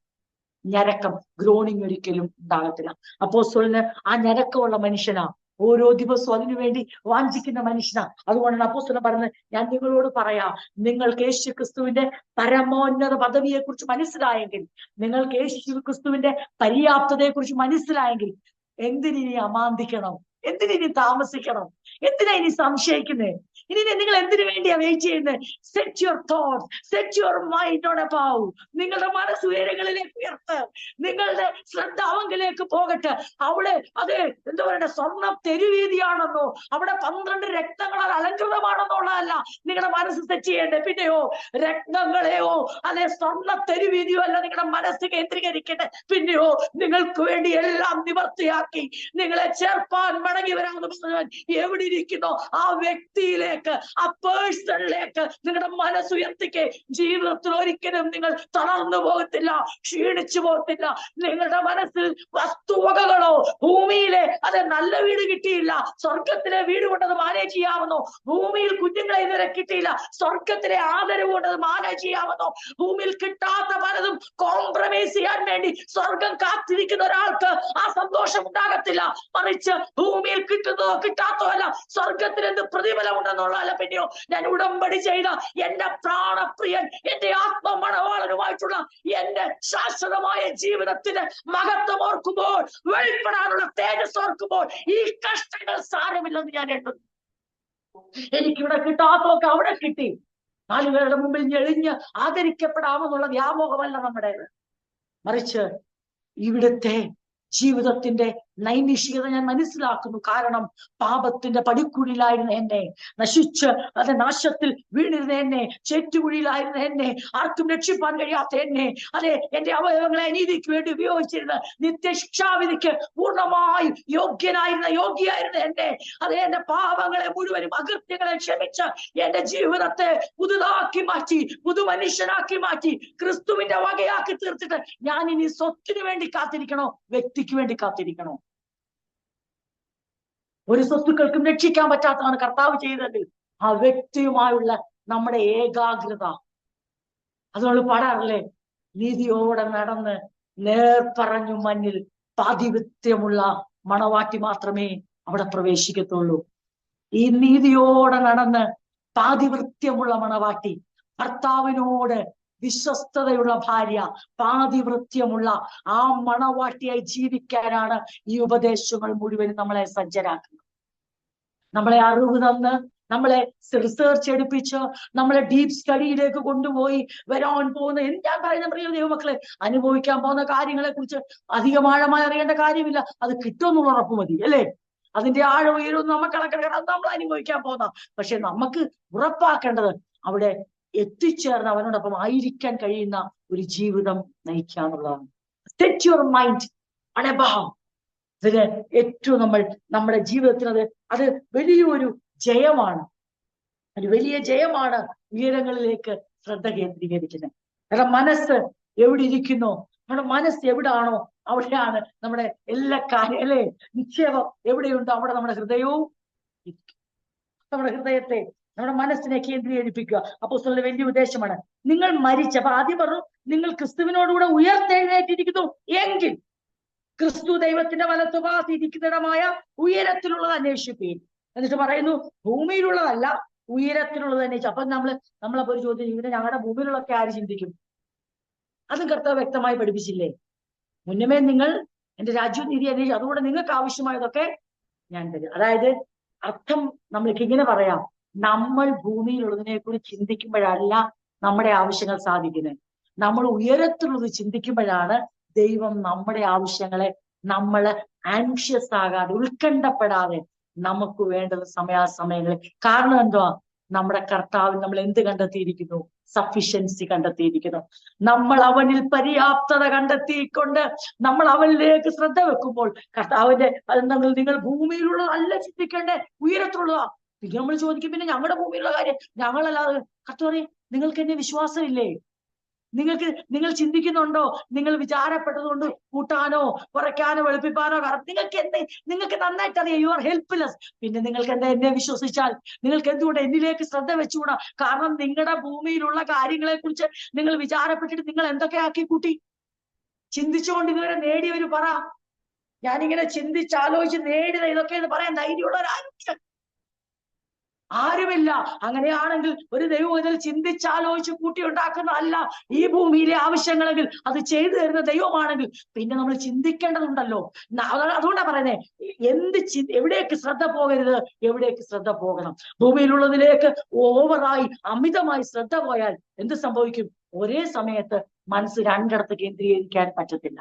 ഞരക്കം, ഗ്രോണിങ് ഒരിക്കലും ഉണ്ടാകത്തില്ല. അപ്പോസ്തലന് ആ ഞരക്കമുള്ള മനുഷ്യനാ, ഓരോ ദിവസവും അതിനുവേണ്ടി വാഞ്ചിക്കുന്ന മനുഷ്യനാ. അതുകൊണ്ടാണ് അപ്പോസ്തലൻ പറഞ്ഞത്, ഞാൻ നിങ്ങളോട് പറയാം, നിങ്ങൾക്ക് യേശു ക്രിസ്തുവിന്റെ പരമോന്നത പദവിയെ കുറിച്ച് മനസ്സിലായെങ്കിൽ, നിങ്ങൾക്ക് യേശു ക്രിസ്തുവിന്റെ പര്യാപ്തതയെ കുറിച്ച് മനസ്സിലായെങ്കിൽ എന്തിനി അമാന്തിക്കണം, എന്തിനി താമസിക്കണം, എന്തിനാ ഇനി സംശയിക്കുന്നേ? ഇനി നിങ്ങൾ എന്തിനു വേണ്ടിയാ വെയിറ്റ് ചെയ്യുന്നത്? Set your thoughts, set your mind on above. നിങ്ങളുടെ മനസ്സ് ഉയരങ്ങളിലേക്ക് ഉയർത്ത്, നിങ്ങളുടെ ശ്രദ്ധ അവങ്കിലേക്ക് പോകട്ടെ. അവിടെ അതെ എന്താ പറയട്ടെ, സ്വർണ്ണ തെരുവീതിയാണെന്നോ അവിടെ 12 രക്തങ്ങളാൽ അലങ്കൃതമാണെന്നുള്ളതല്ല നിങ്ങളുടെ മനസ്സ് സെറ്റ് ചെയ്യേണ്ടത്. പിന്നെയോ രക്തങ്ങളെയോ അല്ലെ സ്വർണ്ണ തെരുവീതിയോ അല്ല നിങ്ങളുടെ മനസ്സ് കേന്ദ്രീകരിക്കട്ടെ. പിന്നെയോ നിങ്ങൾക്ക് വേണ്ടി എല്ലാം നിവർത്തിയാക്കി നിങ്ങളെ ചേർപ്പാൻ മടങ്ങി വരാമെന്ന് പറഞ്ഞവൻ എവിടെ ഇരിക്കുന്നോ ആ വ്യക്തിയിലേക്ക്, ആ പേഴ്സണിലേക്ക് നിങ്ങളുടെ മനസ്സുയർത്തിക്ക്. ജീവിതത്തിൽ ഒരിക്കലും നിങ്ങൾ തളർന്നു പോകത്തില്ല, ക്ഷീണിച്ചു പോകത്തില്ല. നിങ്ങളുടെ മനസ്സിൽ വസ്തുവകകളോ ഭൂമിയിലെ അതെ നല്ല വീട് കിട്ടിയില്ല, സ്വർഗത്തിലെ വീട് കൊണ്ടത് മാനേജ് ചെയ്യാമെന്നോ, ഭൂമിയിൽ കുഞ്ഞുങ്ങളെ ഇതുവരെ കിട്ടിയില്ല, സ്വർഗത്തിലെ ആദരവ് കൊണ്ടത് മാനേജ് ചെയ്യാമെന്നോ, ഭൂമിയിൽ കിട്ടാത്ത പലതും കോംപ്രമൈസ് ചെയ്യാൻ വേണ്ടി സ്വർഗം കാത്തിരിക്കുന്ന ഒരാൾക്ക് ആ സന്തോഷം ഉണ്ടാകത്തില്ല. മറിച്ച് ഭൂമിയിൽ കിട്ടുന്നതോ കിട്ടാത്തോ അല്ല, സ്വർഗത്തിന് എന്ത് പ്രതിഫലമുണ്ടെന്നുള്ളതല്ല. പിന്നെയോ ഞാൻ ഉടമ്പടി ചെയ്ത എന്റെ പ്രാണപ്രിയൻ, എന്റെ ആത്മമണവാളനുമായിട്ടുള്ള എന്റെ ശാശ്വതമായ ജീവിതത്തിന് മഹത്വം ഓർക്കുമ്പോൾ, വെളിപ്പെടാനുള്ള തേജസ് ഓർക്കുമ്പോൾ ഈ കഷ്ടങ്ങൾ സാരമില്ലെന്ന് ഞാൻ എണ്ണുന്നു. എനിക്കിവിടെ കിട്ടാത്തൊക്കെ അവിടെ കിട്ടി. നാലുപേരുടെ മുമ്പിൽ ഞെളിഞ്ഞ് ആദരിക്കപ്പെടാമെന്നുള്ള വ്യാമോഹമല്ല നമ്മുടേത്. മറിച്ച് ഇവിടുത്തെ ജീവിതത്തിന്റെ നൈമിഷികത ഞാൻ മനസ്സിലാക്കുന്നു. കാരണം പാപത്തിന്റെ പടിക്കുഴിയിലായിരുന്ന എന്നെ, നശിച്ച് അത് നാശത്തിൽ വീണിരുന്ന എന്നെ, ചേറ്റുകുഴിയിലായിരുന്ന എന്നെ, ആർക്കും രക്ഷിപ്പാൻ കഴിയാത്ത എന്നെ, അതെ എന്റെ അവയവങ്ങളെ അനീതിക്ക് വേണ്ടി ഉപയോഗിച്ചിരുന്ന നിത്യശിക്ഷാവിധിക്ക് പൂർണ്ണമായി യോഗ്യയായിരുന്ന എന്നെ, അതെ എന്റെ പാപങ്ങളെ മുഴുവനും അകൃത്യങ്ങളെ ക്ഷമിച്ച് എന്റെ ജീവിതത്തെ പുതുതാക്കി മാറ്റി, പുതു മനുഷ്യനാക്കി മാറ്റി, ക്രിസ്തുവിന്റെ വകയാക്കി തീർത്തിട്ട് ഞാൻ ഇനി സ്വത്തിനു വേണ്ടി കാത്തിരിക്കണോ, വ്യക്തിക്ക് വേണ്ടി കാത്തിരിക്കണോ? ഒരു സ്വത്തുക്കൾക്കും രക്ഷിക്കാൻ പറ്റാത്തതാണ് കർത്താവ് ചെയ്തതെങ്കിൽ ആ വ്യക്തിയുമായുള്ള നമ്മുടെ ഏകാഗ്രത. അതുകൊണ്ട് പാടാറില്ലേ, നീതിയോടെ നടന്ന് നേർപ്പറഞ്ഞു മഞ്ഞിൽ പാതിവൃത്യമുള്ള മണവാട്ടി മാത്രമേ അവിടെ പ്രവേശിക്കത്തുള്ളൂ. ഈ നീതിയോടെ നടന്ന് പാതിവൃത്യമുള്ള മണവാട്ടി, ഭർത്താവിനോട് വിശ്വസ്തതയുള്ള ഭാര്യ, പാതിവൃത്യമുള്ള ആ മണവാട്ടിയായി ജീവിക്കാനാണ് ഈ ഉപദേശങ്ങൾ മുഴുവനും നമ്മളെ സജ്ജരാക്കുന്നത്. നമ്മളെ അറിവ് തന്ന്, നമ്മളെ റിസർച്ച് എടുപ്പിച്ച്, നമ്മളെ ഡീപ് സ്റ്റഡിയിലേക്ക് കൊണ്ടുപോയി വരാൻ പോകുന്ന ഞാൻ പറയുന്ന പ്രിയ ദൈവമക്കളെ, അനുഭവിക്കാൻ പോകുന്ന കാര്യങ്ങളെ കുറിച്ച് അധികം ആഴമായി അറിയേണ്ട കാര്യമില്ല. അത് കിട്ടുമെന്നുള്ള ഉറപ്പ് മതി, അല്ലേ? അതിന്റെ ആഴം ഉയരും നമുക്ക് കണക്കെടുക്കണം, അത് നമ്മൾ അനുഭവിക്കാൻ പോകുന്ന. പക്ഷെ നമുക്ക് ഉറപ്പാക്കേണ്ടത് അവിടെ എത്തിച്ചേർന്ന് അവനോടൊപ്പം ആയിരിക്കാൻ കഴിയുന്ന ഒരു ജീവിതം നയിക്കുക എന്നുള്ളതാണ്. Set your mind on above. ഇതിന് ഏറ്റവും നമ്മുടെ ജീവിതത്തിന് അത് വലിയൊരു ജയമാണ്. ഒരു വലിയ ജയമാണ് ഉയരങ്ങളിലേക്ക് ശ്രദ്ധ കേന്ദ്രീകരിക്കുന്നത്. കാരണം മനസ്സ് എവിടെ ഇരിക്കുന്നോ, നമ്മുടെ മനസ്സ് എവിടാണോ അവിടെയാണ് നമ്മുടെ എല്ലാ കാര്യം, അല്ലേ? നിക്ഷേപം എവിടെയുണ്ടോ അവിടെ നമ്മുടെ ഹൃദയവും ഇരിക്കും. നമ്മുടെ ഹൃദയത്തെ, നമ്മുടെ മനസ്സിനെ കേന്ദ്രീകരിപ്പിക്കുക അപ്പോസ്തലന്റെ വലിയ ഉദ്ദേശമാണ്. നിങ്ങൾ മരിച്ചപ്പോ ആദ്യം പറഞ്ഞു, നിങ്ങൾ ക്രിസ്തുവിനോടുകൂടെ ഉയർത്തെഴുന്നേറ്റിരിക്കുന്നു എങ്കിൽ ക്രിസ്തു ദൈവത്തിന്റെ വലത്തുഭാഗത്ത് ഇരിക്കുന്നിടമായ ഉയരത്തിലുള്ളത് അന്വേഷിപ്പീൻ. എന്നിട്ട് പറയുന്നു, ഭൂമിയിലുള്ളതല്ല ഉയരത്തിലുള്ളത് അന്വേഷിച്ചു. അപ്പൊ നമ്മളപ്പോ ഒരു ചോദ്യം, ഇവരെ ഞങ്ങളുടെ ഭൂമിയിലുള്ളൊക്കെ ആര് ചിന്തിക്കും? അതും കർത്താവ് വ്യക്തമായി പഠിപ്പിച്ചില്ലേ? മുന്നമേ നിങ്ങൾ എന്റെ രാജ്യവും നീതി അന്വേഷിച്ചു, അതുകൊണ്ട് നിങ്ങൾക്ക് ആവശ്യമായതൊക്കെ ഞാൻ തരും. അതായത് അർത്ഥം നമ്മൾക്ക് ഇങ്ങനെ പറയാം, നമ്മൾ ഭൂമിയിലുള്ളതിനെ കുറിച്ച് ചിന്തിക്കുമ്പോഴല്ല നമ്മുടെ ആവശ്യങ്ങൾ സാധിക്കുന്നത്. നമ്മൾ ഉയരത്തിലുള്ളത് ചിന്തിക്കുമ്പോഴാണ് ദൈവം നമ്മുടെ ആവശ്യങ്ങളെ നമ്മള് ആൻഷ്യസ് ആകാതെ, ഉത്കണ്ഠപ്പെടാതെ നമുക്ക് വേണ്ടത് സമയാസമയങ്ങളിൽ. കാരണം എന്തുവാ? നമ്മുടെ കർത്താവിൽ നമ്മൾ എന്ത് കണ്ടെത്തിയിരിക്കുന്നു? സഫിഷ്യൻസി കണ്ടെത്തിയിരിക്കുന്നു. നമ്മൾ അവനിൽ പര്യാപ്തത കണ്ടെത്തിക്കൊണ്ട് നമ്മൾ അവനിലേക്ക് ശ്രദ്ധ വെക്കുമ്പോൾ കർത്താവിന്റെ നിങ്ങൾ ഭൂമിയിലുള്ളതല്ല ചിന്തിക്കേണ്ടേ, ഉയരത്തിലുള്ളതാ. പിന്നെ നമ്മൾ ചോദിക്കും, പിന്നെ ഞങ്ങളുടെ ഭൂമിയിലുള്ള കാര്യം ഞങ്ങളല്ലാതെ. കർത്താവ് പറയും, നിങ്ങൾക്ക് എന്നെ വിശ്വാസമില്ലേ? നിങ്ങൾ ചിന്തിക്കുന്നുണ്ടോ? നിങ്ങൾ വിചാരപ്പെട്ടതുകൊണ്ട് കൂട്ടാനോ കുറയ്ക്കാനോ വെളുപ്പിപ്പാനോ നിങ്ങൾക്ക് നന്നായിട്ട് അറിയാം. You are helpless. പിന്നെ നിങ്ങൾക്ക് എന്നെ വിശ്വസിച്ചാൽ നിങ്ങൾക്ക് എന്തുകൊണ്ട് എന്നിലേക്ക് ശ്രദ്ധ വെച്ചുകൂടാ? കാരണം നിങ്ങളുടെ ഭൂമിയിലുള്ള കാര്യങ്ങളെ കുറിച്ച് നിങ്ങൾ വിചാരപ്പെട്ടിട്ട് നിങ്ങൾ എന്തൊക്കെ ആക്കി കൂട്ടി? ചിന്തിച്ചുകൊണ്ട് ഇതുവരെ നേടിയവര് പറ. ഞാനിങ്ങനെ ചിന്തിച്ചാലോചിച്ച് നേടിയത് ഇതൊക്കെ പറയാൻ ധൈര്യമുള്ളവരാരും ആരുമില്ല. അങ്ങനെയാണെങ്കിൽ ഒരു ദൈവം ഇതിൽ ചിന്തിച്ചാലോചിച്ച് കൂട്ടിയുണ്ടാക്കുന്നതല്ല ഈ ഭൂമിയിലെ ആവശ്യങ്ങളെങ്കിൽ അത് ചെയ്തു തരുന്ന ദൈവമാണെങ്കിൽ പിന്നെ നമ്മൾ ചിന്തിക്കേണ്ടതുണ്ടല്ലോ. അതുകൊണ്ടാണ് പറയുന്നത്, എവിടേക്ക് ശ്രദ്ധ പോകരുത്, എവിടേക്ക് ശ്രദ്ധ പോകണം. ഭൂമിയിലുള്ളതിലേക്ക് ഓവറായി അമിതമായി ശ്രദ്ധ പോയാൽ എന്ത് സംഭവിക്കും? ഒരേ സമയത്ത് മനസ്സ് രണ്ടിടത്ത് കേന്ദ്രീകരിക്കാൻ പറ്റത്തില്ല.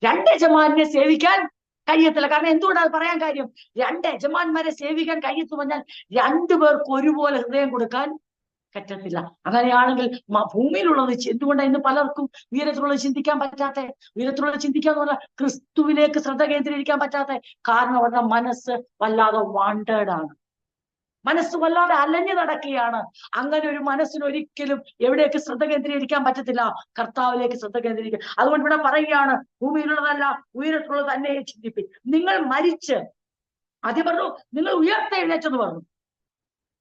രണ്ട് യജമാനെ സേവിക്കാൻ കഴിയത്തില്ല. കാരണം എന്തുകൊണ്ടാണ് അത് പറയാൻ കാര്യം? രണ്ട് യജമാന്മാരെ സേവിക്കാൻ കഴിയത്തു പറഞ്ഞാൽ രണ്ടുപേർക്ക് ഒരുപോലെ ഹൃദയം കൊടുക്കാൻ പറ്റത്തില്ല. അങ്ങനെയാണെങ്കിൽ ഭൂമിയിലുള്ളത് എന്തുകൊണ്ടാണ് ഇന്ന് പലർക്കും ഉയരത്തിലുള്ളത് ചിന്തിക്കാൻ പറ്റാത്ത? ഉയരത്തിലുള്ളത് ചിന്തിക്കാന്ന് പറഞ്ഞാൽ ക്രിസ്തുവിലേക്ക് ശ്രദ്ധ കേന്ദ്രീകരിക്കാൻ പറ്റാത്ത കാരണം അവരുടെ മനസ്സ് വല്ലാതെ വാണ്ടേഡാണ്. മനസ്സ് വല്ലാതെ അലഞ്ഞു നടക്കുകയാണ്. അങ്ങനെ ഒരു മനസ്സിന് ഒരിക്കലും എവിടേക്ക് ശ്രദ്ധ കേന്ദ്രീകരിക്കാൻ പറ്റത്തില്ല? കർത്താവിലേക്ക് ശ്രദ്ധ കേന്ദ്രീകരിക്കുക. അതുകൊണ്ട് ഇവിടെ പറയുകയാണ്, ഭൂമിയിലുള്ളതല്ല ഉയരത്തിലുള്ളത് തന്നെ ചിന്തിപ്പിൻ. നിങ്ങൾ മരിച്ച്, ആദ്യം പറഞ്ഞു നിങ്ങൾ ഉയർത്തെഴുന്നേറ്റെന്ന് പറഞ്ഞു.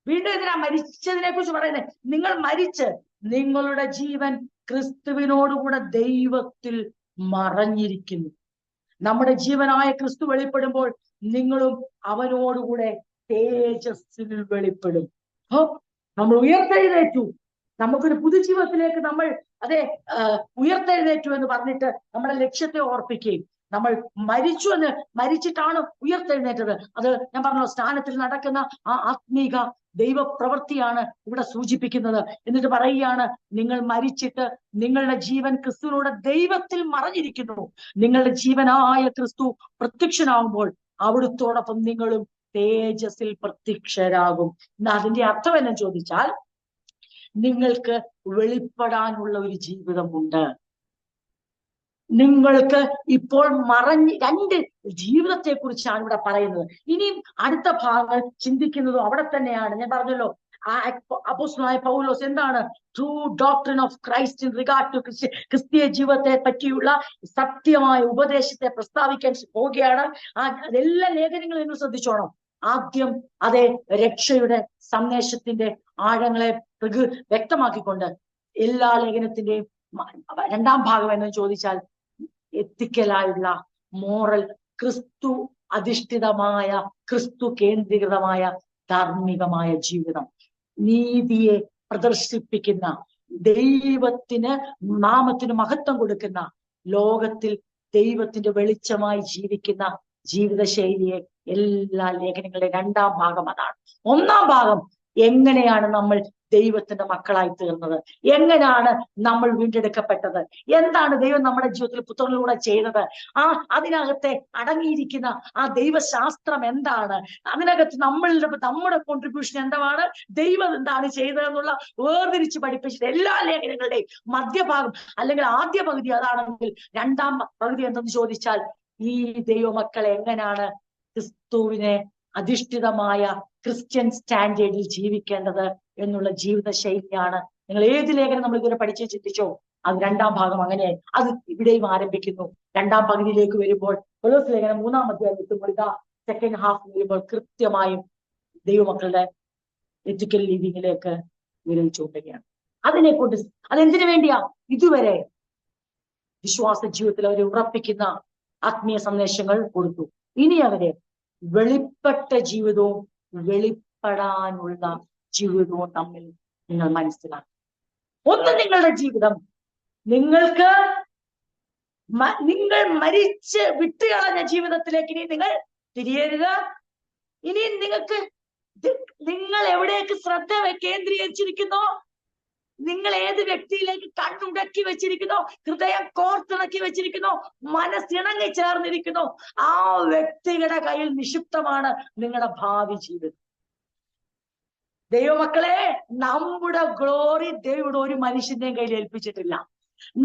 വീണ്ടും ഇതിനാ മരിച്ചതിനെ കുറിച്ച് പറയുന്നത്? നിങ്ങൾ മരിച്ച് നിങ്ങളുടെ ജീവൻ ക്രിസ്തുവിനോടുകൂടെ ദൈവത്തിൽ മറഞ്ഞിരിക്കുന്നു. നമ്മുടെ ജീവനായ ക്രിസ്തു വെളിപ്പെടുമ്പോൾ നിങ്ങളും അവനോടുകൂടെ തേജസ്സിൽ വെളിപ്പെടും. നമ്മൾ ഉയർത്തെഴുന്നേറ്റു, നമുക്കൊരു പുതുജീവിതത്തിലേക്ക് നമ്മൾ ഉയർത്തെഴുന്നേറ്റു എന്ന് പറഞ്ഞിട്ട് നമ്മുടെ ലക്ഷ്യത്തെ ഓർപ്പിക്കുകയും നമ്മൾ മരിച്ചിട്ടാണ് ഉയർത്തെഴുന്നേറ്റത്. അത് ഞാൻ പറഞ്ഞ സ്ഥാനത്തിൽ നടക്കുന്ന ആ ആത്മീക ദൈവപ്രവൃത്തിയാണ് ഇവിടെ സൂചിപ്പിക്കുന്നത്. എന്നിട്ട് പറയുകയാണ്, നിങ്ങൾ മരിച്ചിട്ട് നിങ്ങളുടെ ജീവൻ ക്രിസ്തുവിനോട് ദൈവത്തിൽ മറഞ്ഞിരിക്കുന്നു. നിങ്ങളുടെ ജീവനായ ക്രിസ്തു പ്രത്യക്ഷനാകുമ്പോൾ അവിടുത്തോടൊപ്പം നിങ്ങളും തേജസ്സിൽ പ്രത്യക്ഷരാകും. അതിന്റെ അർത്ഥം എന്ന് ചോദിച്ചാൽ, നിങ്ങൾക്ക് വെളിപ്പെടാനുള്ള ഒരു ജീവിതമുണ്ട്. നിങ്ങൾക്ക് ഇപ്പോൾ രണ്ട് ജീവിതത്തെ കുറിച്ചാണ് ഇവിടെ പറയുന്നത്. ഇനിയും അടുത്ത ഭാഗങ്ങൾ ചിന്തിക്കുന്നതും അവിടെ തന്നെയാണ്. ഞാൻ പറഞ്ഞല്ലോ, അപ്പോസ്തലനായ പൗലോസ് എന്താണ് true doctrine of Christ in regard to ക്രിസ്തീയ ജീവിതത്തെ പറ്റിയുള്ള സത്യമായ ഉപദേശത്തെ പ്രസ്താവിക്കാൻ പോവുകയാണ്. അതെല്ലാ ലേഖനങ്ങളും നിങ്ങൾ ശ്രദ്ധിച്ചോണം. ആദ്യം അതേ രക്ഷയുടെ സന്ദേശത്തിന്റെ ആഴങ്ങളെ വ്യക്തമാക്കിക്കൊണ്ട് എല്ലാ ലേഖനത്തിന്റെയും രണ്ടാം ഭാഗം എന്ന് ചോദിച്ചാൽ എത്തിക്കലായുള്ള മോറൽ, ക്രിസ്തു അധിഷ്ഠിതമായ, ക്രിസ്തു കേന്ദ്രീകൃതമായ ധാർമ്മികമായ ജീവിതം, നീതിയെ പ്രദർശിപ്പിക്കുന്ന, ദൈവത്തിന് നാമത്തിന് മഹത്വം കൊടുക്കുന്ന, ലോകത്തിൽ ദൈവത്തിന്റെ വെളിച്ചമായി ജീവിക്കുന്ന ജീവിതശൈലിയെ എല്ലാ ലേഖനങ്ങളുടെ രണ്ടാം ഭാഗം അതാണ്. ഒന്നാം ഭാഗം എങ്ങനെയാണ് നമ്മൾ ദൈവത്തിന്റെ മക്കളായി തീർന്നത്, എങ്ങനെയാണ് നമ്മൾ വീണ്ടെടുക്കപ്പെട്ടത്, എന്താണ് ദൈവം നമ്മുടെ ജീവിതത്തിൽ പുത്രനിലൂടെ ചെയ്തത്, അതിനകത്തെ അടങ്ങിയിരിക്കുന്ന ആ ദൈവശാസ്ത്രം എന്താണ്, അതിനകത്ത് നമ്മുടെ കോൺട്രിബ്യൂഷൻ എന്താണ്, ദൈവം എന്താണ് ചെയ്തതെന്നുള്ള വേർതിരിച്ച് പഠിപ്പിച്ചിട്ട് എല്ലാ ലേഖനങ്ങളുടെയും മധ്യഭാഗം അല്ലെങ്കിൽ ആദ്യ പകുതി അതാണെങ്കിൽ രണ്ടാം പകുതി എന്തെന്ന് ചോദിച്ചാൽ ഈ ദൈവമക്കളെ എങ്ങനെയാണ് ക്രിസ്തുവിനെ അധിഷ്ഠിതമായ ക്രിസ്ത്യൻ സ്റ്റാൻഡേർഡിൽ ജീവിക്കേണ്ടത് എന്നുള്ള ജീവിത ശൈലിയാണ്. നിങ്ങൾ ഏത് ലേഖനം നമ്മൾ ഇതുവരെ പഠിച്ച് ചിന്തിച്ചോ, അത് രണ്ടാം ഭാഗം അങ്ങനെയായി. അത് ഇവിടെയും ആരംഭിക്കുന്നു. രണ്ടാം പകുതിയിലേക്ക് വരുമ്പോൾ കൊലോസ്യ ലേഖനം 3-ാം അധ്യായം എത്തുമ്പോൾ ഇതാ സെക്കൻഡ് ഹാഫ് വരുമ്പോൾ കൃത്യമായും ദൈവമക്കളുടെ എത്തിക്കൽ രീതിയിലേക്ക് വിരൽ ചൂണ്ടുകയാണ്. അതിനെക്കൊണ്ട് അതെന്തിനു വേണ്ടിയാ? ഇതുവരെ വിശ്വാസ ജീവിതത്തിൽ അവരെ ഉറപ്പിക്കുന്ന ആത്മീയ സന്ദേശങ്ങൾ കൊടുത്തു. ഇനി അവരെ വെളിപ്പെട്ട ജീവിതവും വെളിപ്പെടാനുള്ള ജീവിതവും തമ്മിൽ നിങ്ങൾ മനസ്സിലാക്കും. ഒന്ന്, നിങ്ങളുടെ ജീവിതം നിങ്ങൾ മരിച്ച് വിട്ടുകളഞ്ഞ ജീവിതത്തിലേക്ക് ഇനി നിങ്ങൾ തിരിയരുത്. ഇനി നിങ്ങൾ എവിടേക്ക് ശ്രദ്ധ കേന്ദ്രീകരിച്ചിരിക്കുന്നോ, നിങ്ങൾ ഏത് വ്യക്തിയിലേക്ക് കണ്ണുടക്കി വെച്ചിരിക്കുന്നോ, ഹൃദയം കോർത്തിണക്കി വെച്ചിരിക്കുന്നോ, മനസ്സിണങ്ങി ചേർന്നിരിക്കുന്നോ, ആ വ്യക്തിയുടെ കയ്യിൽ നിക്ഷിപ്തമാണ് നിങ്ങളുടെ ഭാവി ജീവിതം. ദൈവമക്കളെ, നമ്മുടെ ഗ്ലോറി ദൈവം ഒരു മനുഷ്യന്റെയും കയ്യിൽ ഏൽപ്പിച്ചിട്ടില്ല.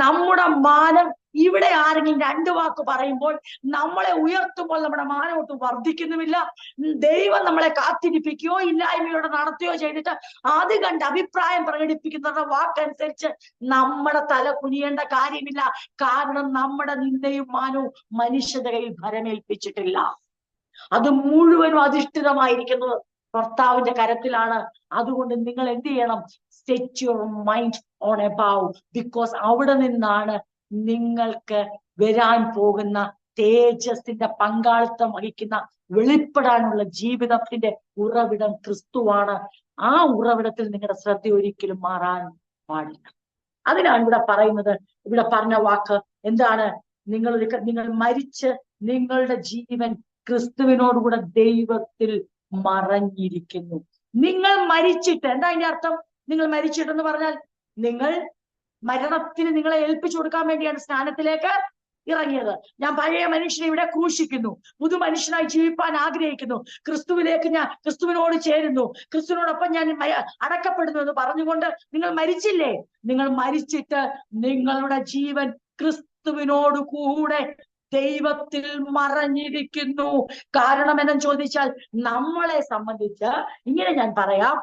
നമ്മുടെ മാനം ഇവിടെ ആരെങ്കിലും രണ്ട് വാക്ക് പറയുമ്പോൾ നമ്മളെ ഉയർത്തുമ്പോൾ നമ്മുടെ മാനം ഒട്ടും വർദ്ധിക്കുന്നുമില്ല. ദൈവം നമ്മളെ കാത്തിരിപ്പിക്കുകയോ ഇല്ലായ്മയോടെ നടത്തുകയോ ചെയ്തിട്ട് അത് കണ്ട് അഭിപ്രായം പ്രകടിപ്പിക്കുന്നവരുടെ വാക്കനുസരിച്ച് നമ്മുടെ തല കുനിയേണ്ട കാര്യമില്ല. കാരണം നമ്മുടെ നിന്ദയും മാനവും മനുഷ്യന്റെ കയ്യിൽ ഭരമേൽപ്പിച്ചിട്ടില്ല. അത് മുഴുവനും അധിഷ്ഠിതമായിരിക്കുന്നത് കർത്താവിന്റെ കരത്തിലാണ്. അതുകൊണ്ട് നിങ്ങൾ എന്ത് ചെയ്യണം? Set your mind on above, because അവിടെ നിന്നാണ് നിങ്ങൾക്ക് വരാൻ പോകുന്ന തേജസ്സിന്റെ പങ്കാളിത്തം വഹിക്കുന്ന വെളിപ്പെടാനുള്ള ജീവിതത്തിന്റെ ഉറവിടം ക്രിസ്തുവാണ്. ആ ഉറവിടത്തിൽ നിങ്ങളുടെ ശ്രദ്ധ ഒരിക്കലും മാറാൻ പാടില്ല. അതിനാണ് ഇവിടെ പറയുന്നത്. ഇവിടെ പറഞ്ഞ വാക്ക് എന്താണ്? നിങ്ങൾ മരിച്ച് നിങ്ങളുടെ ജീവൻ ക്രിസ്തുവിനോടുകൂടെ ദൈവത്തിൽ മറഞ്ഞിരിക്കുന്നു. നിങ്ങൾ മരിച്ചിട്ട്, എന്താ അതിന്റെ അർത്ഥം? നിങ്ങൾ മരിച്ചിട്ടെന്ന് പറഞ്ഞാൽ നിങ്ങൾ മരണത്തിന് നിങ്ങളെ ഏൽപ്പിച്ചു കൊടുക്കാൻ വേണ്ടിയാണ് സ്നാനത്തിലേക്ക് ഇറങ്ങിയത്. ഞാൻ പഴയ മനുഷ്യനെ ഇവിടെ ക്രൂശിക്കുന്നു, പുതു മനുഷ്യനായി ജീവിപ്പാൻ ആഗ്രഹിക്കുന്നു, ക്രിസ്തുവിനോട് ചേരുന്നു, ക്രിസ്തുവിനോടൊപ്പം ഞാൻ അടക്കപ്പെടുന്നു എന്ന് പറഞ്ഞുകൊണ്ട് നിങ്ങൾ മരിച്ചില്ലേ? നിങ്ങൾ മരിച്ചിട്ട് നിങ്ങളുടെ ജീവൻ ക്രിസ്തുവിനോട് കൂടെ ദൈവത്തിൽ മറഞ്ഞിരിക്കുന്നു. കാരണം എന്നു ചോദിച്ചാൽ, നമ്മളെ സംബന്ധിച്ച് ഇങ്ങനെ ഞാൻ പറയാം,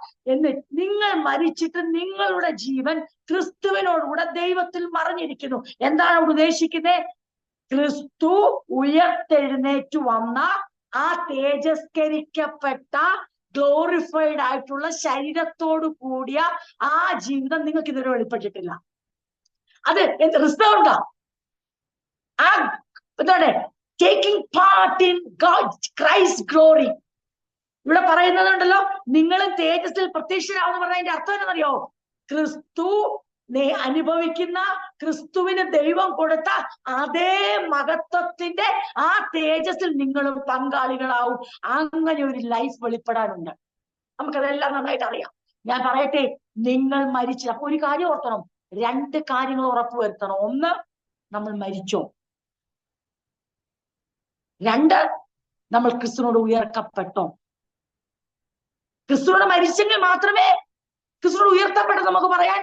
നിങ്ങൾ മരിച്ചിട്ട് നിങ്ങളുടെ ജീവൻ ക്രിസ്തുവിനോടുകൂടെ ദൈവത്തിൽ മറഞ്ഞിരിക്കുന്നു. എന്താണ് അവിടെ ഉദ്ദേശിക്കുന്നത്? ക്രിസ്തു ഉയർത്തെഴുന്നേറ്റു വന്ന ആ തേജസ്കരിക്കപ്പെട്ട ഗ്ലോറിഫൈഡ് ആയിട്ടുള്ള ശരീരത്തോടു കൂടിയ ആ ജീവിതം നിങ്ങൾക്ക് ഇതുവരെ വെളിപ്പെട്ടിട്ടില്ല. അത് റിസർവ്ഡ് ആ എന്താണ്? Taking part in God Christ glory. ഇവിടെ പറയുന്നതുണ്ടല്ലോ, നിങ്ങളും തേജസ്സിൽ പ്രത്യക്ഷരാവെന്ന് പറഞ്ഞതിന്റെ അർത്ഥം എന്നറിയോ? ക്രിസ്തു നീ അനുഭവിക്കുന്ന ക്രിസ്തുവിന് ദൈവം കൊടുത്ത അതേ മഹത്വത്തിന്റെ ആ തേജസ്സിൽ നിങ്ങളും പങ്കാളികളാവും. അങ്ങനെ ഒരു ലൈഫ് വെളിപ്പെടാനുണ്ട്. നമുക്കതെല്ലാം നന്നായിട്ട് അറിയാം. ഞാൻ പറയട്ടെ, നിങ്ങൾ മരിച്ചു. അപ്പൊ ഒരു കാര്യം ഓർക്കണം, 2 കാര്യങ്ങൾ ഉറപ്പുവരുത്തണം. ഒന്ന്, നമ്മൾ മരിച്ചോ. 2, നമ്മൾ ക്രിസ്തുവിനോട് ഉയർക്കപ്പെട്ടോ. ക്രിസ്തുവിനോട് മരിച്ചെങ്കിൽ മാത്രമേ ക്രിസ്തുവിനോട് ഉയർത്തപ്പെട്ടത് നമുക്ക് പറയാൻ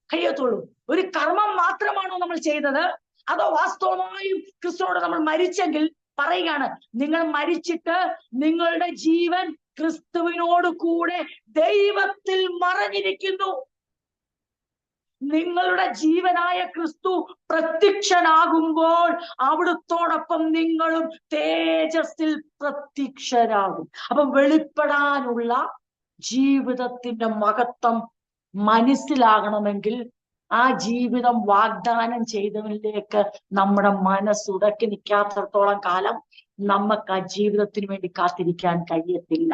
കഴിയത്തുള്ളൂ. ഒരു കർമ്മം മാത്രമാണോ നമ്മൾ ചെയ്തത്, അതോ വാസ്തവമായും ക്രിസ്തുവിനോട് നമ്മൾ മരിച്ചെങ്കിൽ പറയുകയാണ്, നിങ്ങൾ മരിച്ചിട്ട് നിങ്ങളുടെ ജീവൻ ക്രിസ്തുവിനോട് കൂടെ ദൈവത്തിൽ മറഞ്ഞിരിക്കുന്നു. നിങ്ങളുടെ ജീവനായ ക്രിസ്തു പ്രത്യക്ഷനാകുമ്പോൾ അവിടുത്തോടൊപ്പം നിങ്ങളും തേജസ്സിൽ പ്രത്യക്ഷരാകും. അപ്പൊ വെളിപ്പെടാനുള്ള ജീവിതത്തിന്റെ മഹത്വം മനസ്സിലാകണമെങ്കിൽ ആ ജീവിതം വാഗ്ദാനം ചെയ്തവനിലേക്ക് നമ്മുടെ മനസ്സുടക്കി നിൽക്കാത്തടത്തോളം കാലം നമുക്ക് ആ ജീവിതത്തിന് വേണ്ടി കാത്തിരിക്കാൻ കഴിയത്തില്ല.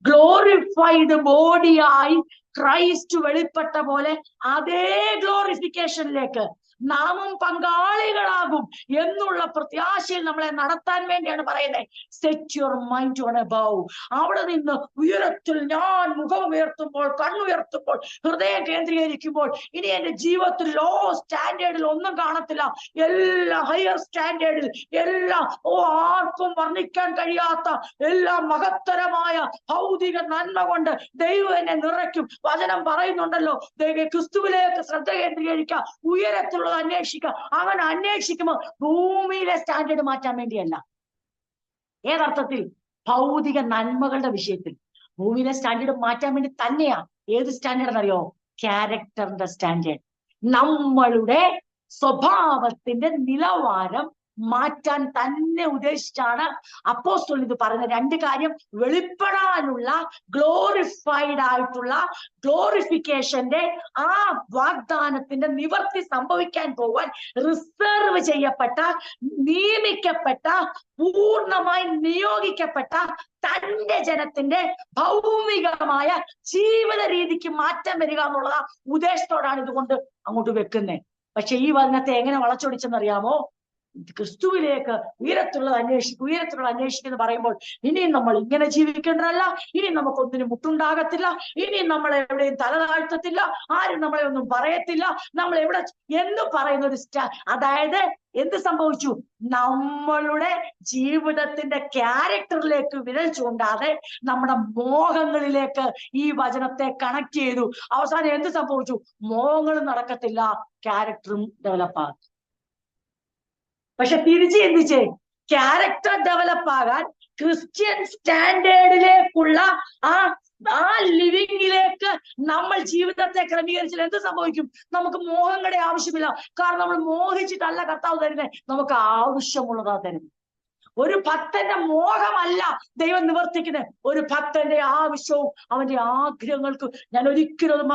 ഗ്ലോറിഫൈഡ് ബോഡിയായി ക്രൈസ്റ്റ് വെളിപ്പെട്ട പോലെ അതേ ഗ്ലോറിഫിക്കേഷനിലേക്ക് നാമും പങ്കാളികളാകും എന്നുള്ള പ്രത്യാശയിൽ നമ്മളെ നടത്താൻ വേണ്ടിയാണ് പറയുന്നത്. Set your mind on above. അവിടെ നിന്ന് ഉയരത്തിൽ ഞാൻ മുഖം ഉയർത്തുമ്പോൾ, കണ്ണുയർത്തുമ്പോൾ, ഹൃദയം കേന്ദ്രീകരിക്കുമ്പോൾ ഇനി എന്റെ ജീവിതത്തിൽ ലോ സ്റ്റാൻഡേർഡിൽ ഒന്നും കാണത്തില്ല. എല്ലാ ഹയർ സ്റ്റാൻഡേർഡിൽ, എല്ലാ ആർക്കും വർണ്ണിക്കാൻ കഴിയാത്ത എല്ലാ മഹത്തരമായ ഭൗതിക നന്മ കൊണ്ട് ദൈവം എന്നെ നിറയ്ക്കും. വചനം പറയുന്നുണ്ടല്ലോ, ക്രിസ്തുവിലേക്ക് ശ്രദ്ധ കേന്ദ്രീകരിക്കുക, ഉയരത്തിലുള്ള അന്വേഷിക്കുക. അങ്ങനെ അന്വേഷിക്കുമ്പോൾ ഭൂമിയിലെ സ്റ്റാൻഡേർഡ് മാറ്റാൻ വേണ്ടിയല്ല. ഏതർത്ഥത്തിൽ? ഭൗതിക നന്മകളുടെ വിഷയത്തിൽ. ഭൂമിയിലെ സ്റ്റാൻഡേർഡ് മാറ്റാൻ വേണ്ടി തന്നെയാ. ഏത് സ്റ്റാൻഡേർഡ് എന്നറിയോ? ക്യാരക്ടറിന്റെ സ്റ്റാൻഡേർഡ്. നമ്മളുടെ സ്വഭാവത്തിന്റെ നിലവാരം മാറ്റാൻ തന്നെ ഉദ്ദേശിച്ചാണ് അപ്പോസ്തലൻ ഇത് പറയുന്നത്. 2 കാര്യം: വെളിപ്പെടാനുള്ള ഗ്ലോറിഫൈഡ് ആയിട്ടുള്ള ഗ്ലോറിഫിക്കേഷന്റെ ആ വാഗ്ദാനത്തിന്റെ നിവർത്തി സംഭവിക്കാൻ പോവാൻ റിസർവ് ചെയ്യപ്പെട്ട, നിയമിക്കപ്പെട്ട, പൂർണ്ണമായി നിയോഗിക്കപ്പെട്ട തന്റെ ജനത്തിന്റെ ഭൗമികമായ ജീവിത രീതിക്ക് മാറ്റം വരിക എന്നുള്ള ഉദ്ദേശത്തോടാണ് ഇതുകൊണ്ട് അങ്ങോട്ട് വെക്കുന്നത്. പക്ഷെ ഈ വചനത്തെ എങ്ങനെ വളച്ചൊടിച്ചെന്നറിയാമോ? ക്രിസ്തുവിലേക്ക് ഉയരത്തുള്ളത് അന്വേഷിക്കുന്ന പറയുമ്പോൾ ഇനിയും നമ്മൾ ഇങ്ങനെ ജീവിക്കേണ്ടതല്ല, ഇനി നമുക്കൊന്നിനും മുട്ടുണ്ടാകത്തില്ല, ഇനി നമ്മൾ എവിടെയും തല താഴ്ത്തത്തില്ല, ആരും നമ്മളെ ഒന്നും പറയത്തില്ല, നമ്മൾ എവിടെ എന്ന് പറയുന്ന ഒരു അതായത് എന്ത് സംഭവിച്ചു? നമ്മളുടെ ജീവിതത്തിന്റെ ക്യാരക്ടറിലേക്ക് വിരൽ ചൂണ്ടാതെ നമ്മുടെ മോഹങ്ങളിലേക്ക് ഈ വചനത്തെ കണക്ട് ചെയ്തു. അവസാനം എന്ത് സംഭവിച്ചു? മോഹങ്ങളും നടക്കത്തില്ല, ക്യാരക്ടറും ഡെവലപ്പാകും. പക്ഷെ തിരിച്ച് ചിന്തിച്ചേ, ക്യാരക്ടർ ഡെവലപ്പ് ആകാൻ ക്രിസ്ത്യൻ സ്റ്റാൻഡേർഡിലേക്കുള്ള ആ ലിവിങ്ങിലേക്ക് നമ്മൾ ജീവിതത്തെ ക്രമീകരിച്ചാൽ എന്ത് സംഭവിക്കും? നമുക്ക് മോഹങ്ങളുടെ ആവശ്യമില്ല. കാരണം നമ്മൾ മോഹിച്ചിട്ടല്ല കർത്താവ് തരുന്നത്, നമുക്ക് ആവശ്യമുള്ളതാ തരുന്നത്. ഒരു ഭക്തന്റെ മോഹമല്ല ദൈവം നിവർത്തിക്കുന്നത്, ഒരു ഭക്തന്റെ ആവശ്യവും അവന്റെ ആഗ്രഹങ്ങൾക്ക് ഞാൻ ഒരിക്കലും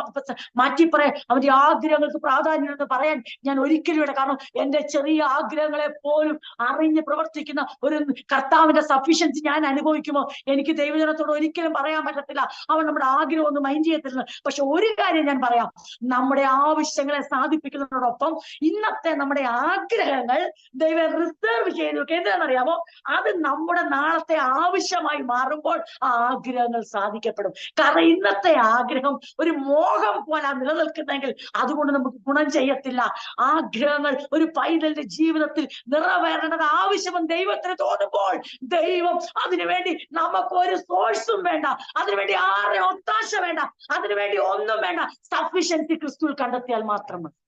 മാറ്റി പറയാൻ, അവന്റെ ആഗ്രഹങ്ങൾക്ക് പ്രാധാന്യം എന്ന് പറയാൻ ഞാൻ ഒരിക്കലും ഇവിടെ. കാരണം എന്റെ ചെറിയ ആഗ്രഹങ്ങളെ പോലും അറിഞ്ഞ് പ്രവർത്തിക്കുന്ന ഒരു കർത്താവിന്റെ സഫിഷ്യൻസി ഞാൻ അനുഭവിക്കുമോ എനിക്ക് ദൈവജനത്തോട് ഒരിക്കലും പറയാൻ പറ്റത്തില്ല. അവൻ നമ്മുടെ ആഗ്രഹം ഒന്നും മൈൻഡ് ചെയ്യത്തില്ല. പക്ഷെ ഒരു കാര്യം ഞാൻ പറയാം, നമ്മുടെ ആവശ്യങ്ങളെ സാധിപ്പിക്കുന്നതോടൊപ്പം ഇന്നത്തെ നമ്മുടെ ആഗ്രഹങ്ങൾ ദൈവം റിസർവ് ചെയ്തു വെക്കുക. എന്താണെന്നറിയാമോ? അത് നമ്മുടെ നാളത്തെ ആവശ്യമായി മാറുമ്പോൾ ആ ആഗ്രഹങ്ങൾ സാധിക്കപ്പെടും. കാരണം ഇന്നത്തെ ആഗ്രഹം ഒരു മോഹം പോലെ നിലനിൽക്കുന്നെങ്കിൽ അതുകൊണ്ട് നമുക്ക് ഗുണം ചെയ്യത്തില്ല. ആഗ്രഹങ്ങൾ ഒരു പൈതലിന്റെ ജീവിതത്തിൽ നിറവേറേണ്ടത് ആവശ്യമെന്ന് ദൈവത്തിന് തോന്നുമ്പോൾ ദൈവം അതിനുവേണ്ടി നമുക്കൊരു സോഴ്സും വേണ്ട, അതിനുവേണ്ടി ആരെ ഒത്താശ വേണ്ട, അതിനുവേണ്ടി ഒന്നും വേണ്ട. സഫിഷ്യൻസി ക്രിസ്തുവിൽ കണ്ടെത്തിയാൽ മാത്രം മതി.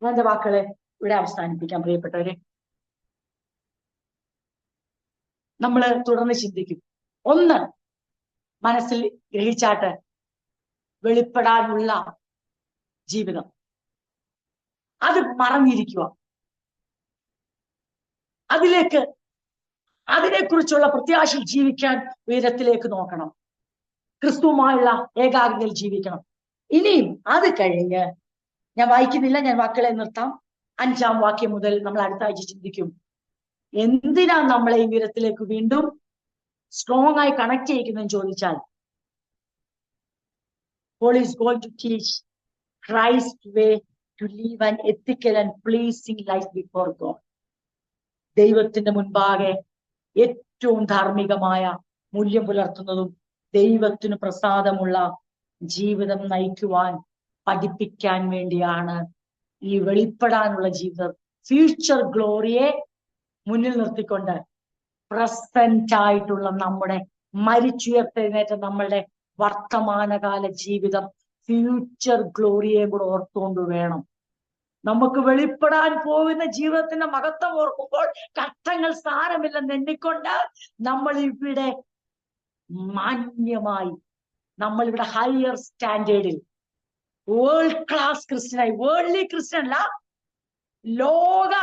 എന്റെ വാക്കുകളെ ഇവിടെ അവസാനിപ്പിക്കാം പ്രിയപ്പെട്ടവരെ. നമ്മൾ തുടർന്ന് ചിന്തിക്കും. ഒന്ന് മനസ്സിൽ ഗ്രഹിച്ചാട്ട്, വെളിപ്പെടാനുള്ള ജീവിതം അത് മറഞ്ഞിരിക്കുക, അതിനെക്കുറിച്ചുള്ള പ്രത്യാശയിൽ ജീവിക്കാൻ ഉയരത്തിലേക്ക് നോക്കണം, ക്രിസ്തുവുമായുള്ള ഏകാഗ്രതയിൽ ജീവിക്കണം. ഇനിയും അത് കഴിഞ്ഞ് ഞാൻ വായിക്കുന്നില്ല, ഞാൻ വാക്കുകളെ നിർത്താം. 5-ാം വാക്യം മുതൽ നമ്മൾ അടുത്ത ആഴ്ച ചിന്തിക്കും. എന്തിനാ നമ്മളെ ഈ ഉയരത്തിലേക്ക് വീണ്ടും സ്ട്രോങ് ആയി കണക്ട് ചെയ്യിക്കുന്നതെന്ന് ചോദിച്ചാൽ, Paul is going to teach Christ's way to live an ethical and pleasing life before God. ദൈവത്തിന്റെ മുൻപാകെ ഏറ്റവും ധാർമ്മികമായ മൂല്യം പുലർത്തുന്നതും ദൈവത്തിന് പ്രസാദമുള്ള ജീവിതം നയിക്കുവാൻ പഠിപ്പിക്കാൻ വേണ്ടിയാണ് ഈ വെളിപ്പെടാനുള്ള ജീവിതം, ഫ്യൂച്ചർ ഗ്ലോറിയെ മുന്നിൽ നിർത്തിക്കൊണ്ട് പ്രസന്റ് ആയിട്ടുള്ള നമ്മുടെ മരിച്ചുയർത്തെഴുന്നേറ്റ നമ്മളുടെ വർത്തമാനകാല ജീവിതം ഫ്യൂച്ചർ ഗ്ലോറിയെ കൂടെ ഓർത്തുകൊണ്ട് വേണം. നമുക്ക് വെളിപ്പെടാൻ പോകുന്ന ജീവിതത്തിന്റെ മഹത്വം ഓർക്കുമ്പോൾ കഷ്ടങ്ങൾ സാരമില്ലെന്ന് എണ്ണിക്കൊണ്ട് നമ്മൾ ഇവിടെ മാന്യമായി, നമ്മളിവിടെ ഹയർ സ്റ്റാൻഡേർഡിൽ വേൾഡ് ക്ലാസ് ക്രിസ്ത്യനായി, വേൾഡ്ലി ക്രിസ്ത്യൻ അല്ല, ലോക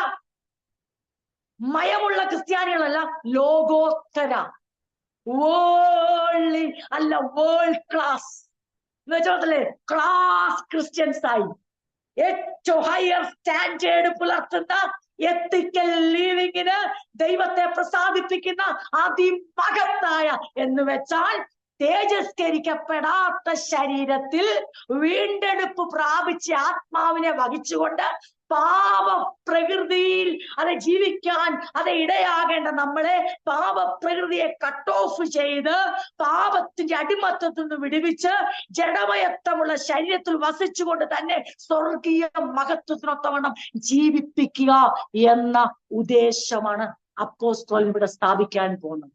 മയമുള്ള ക്രിസ്ത്യാനികളല്ല, ലോകോത്തര, വേൾഡ്ലി അല്ല, വേൾഡ് ക്ലാസ് എന്ന് വെച്ചാൽ ക്ലാസ് ക്രിസ്ത്യൻസ് ആയി ഏറ്റവും ഹയർ സ്റ്റാൻഡേർഡ് പുലർത്തുന്ന എത്തിക്കൽ ലിവിങ്ങിന് ദൈവത്തെ പ്രസാദിപ്പിക്കുന്ന അതിമഹത്തായ എന്ന് വെച്ചാൽ തേജസ്കരിക്കപ്പെടാത്ത ശരീരത്തിൽ വീണ്ടെടുപ്പ് പ്രാപിച്ച ആത്മാവിനെ വഹിച്ചുകൊണ്ട് പാപപ്രകൃതിയിൽ അത് ജീവിക്കാൻ അത് ഇടയാകേണ്ട നമ്മളെ പാപപ്രകൃതിയെ കട്ട് ഓഫ് ചെയ്ത് പാപത്തിന്റെ അടിമത്തത്തിൽ നിന്ന് വിടുവിച്ച് ജഡമയത്വമുള്ള ശരീരത്തിൽ വസിച്ചുകൊണ്ട് തന്നെ സ്വർഗീയ മഹത്വത്തിനൊത്തവണ്ണം ജീവിപ്പിക്കുക എന്ന ഉദ്ദേശമാണ് അപ്പോസ്തലൻ ഇവിടെ സ്ഥാപിക്കാൻ പോകുന്നത്.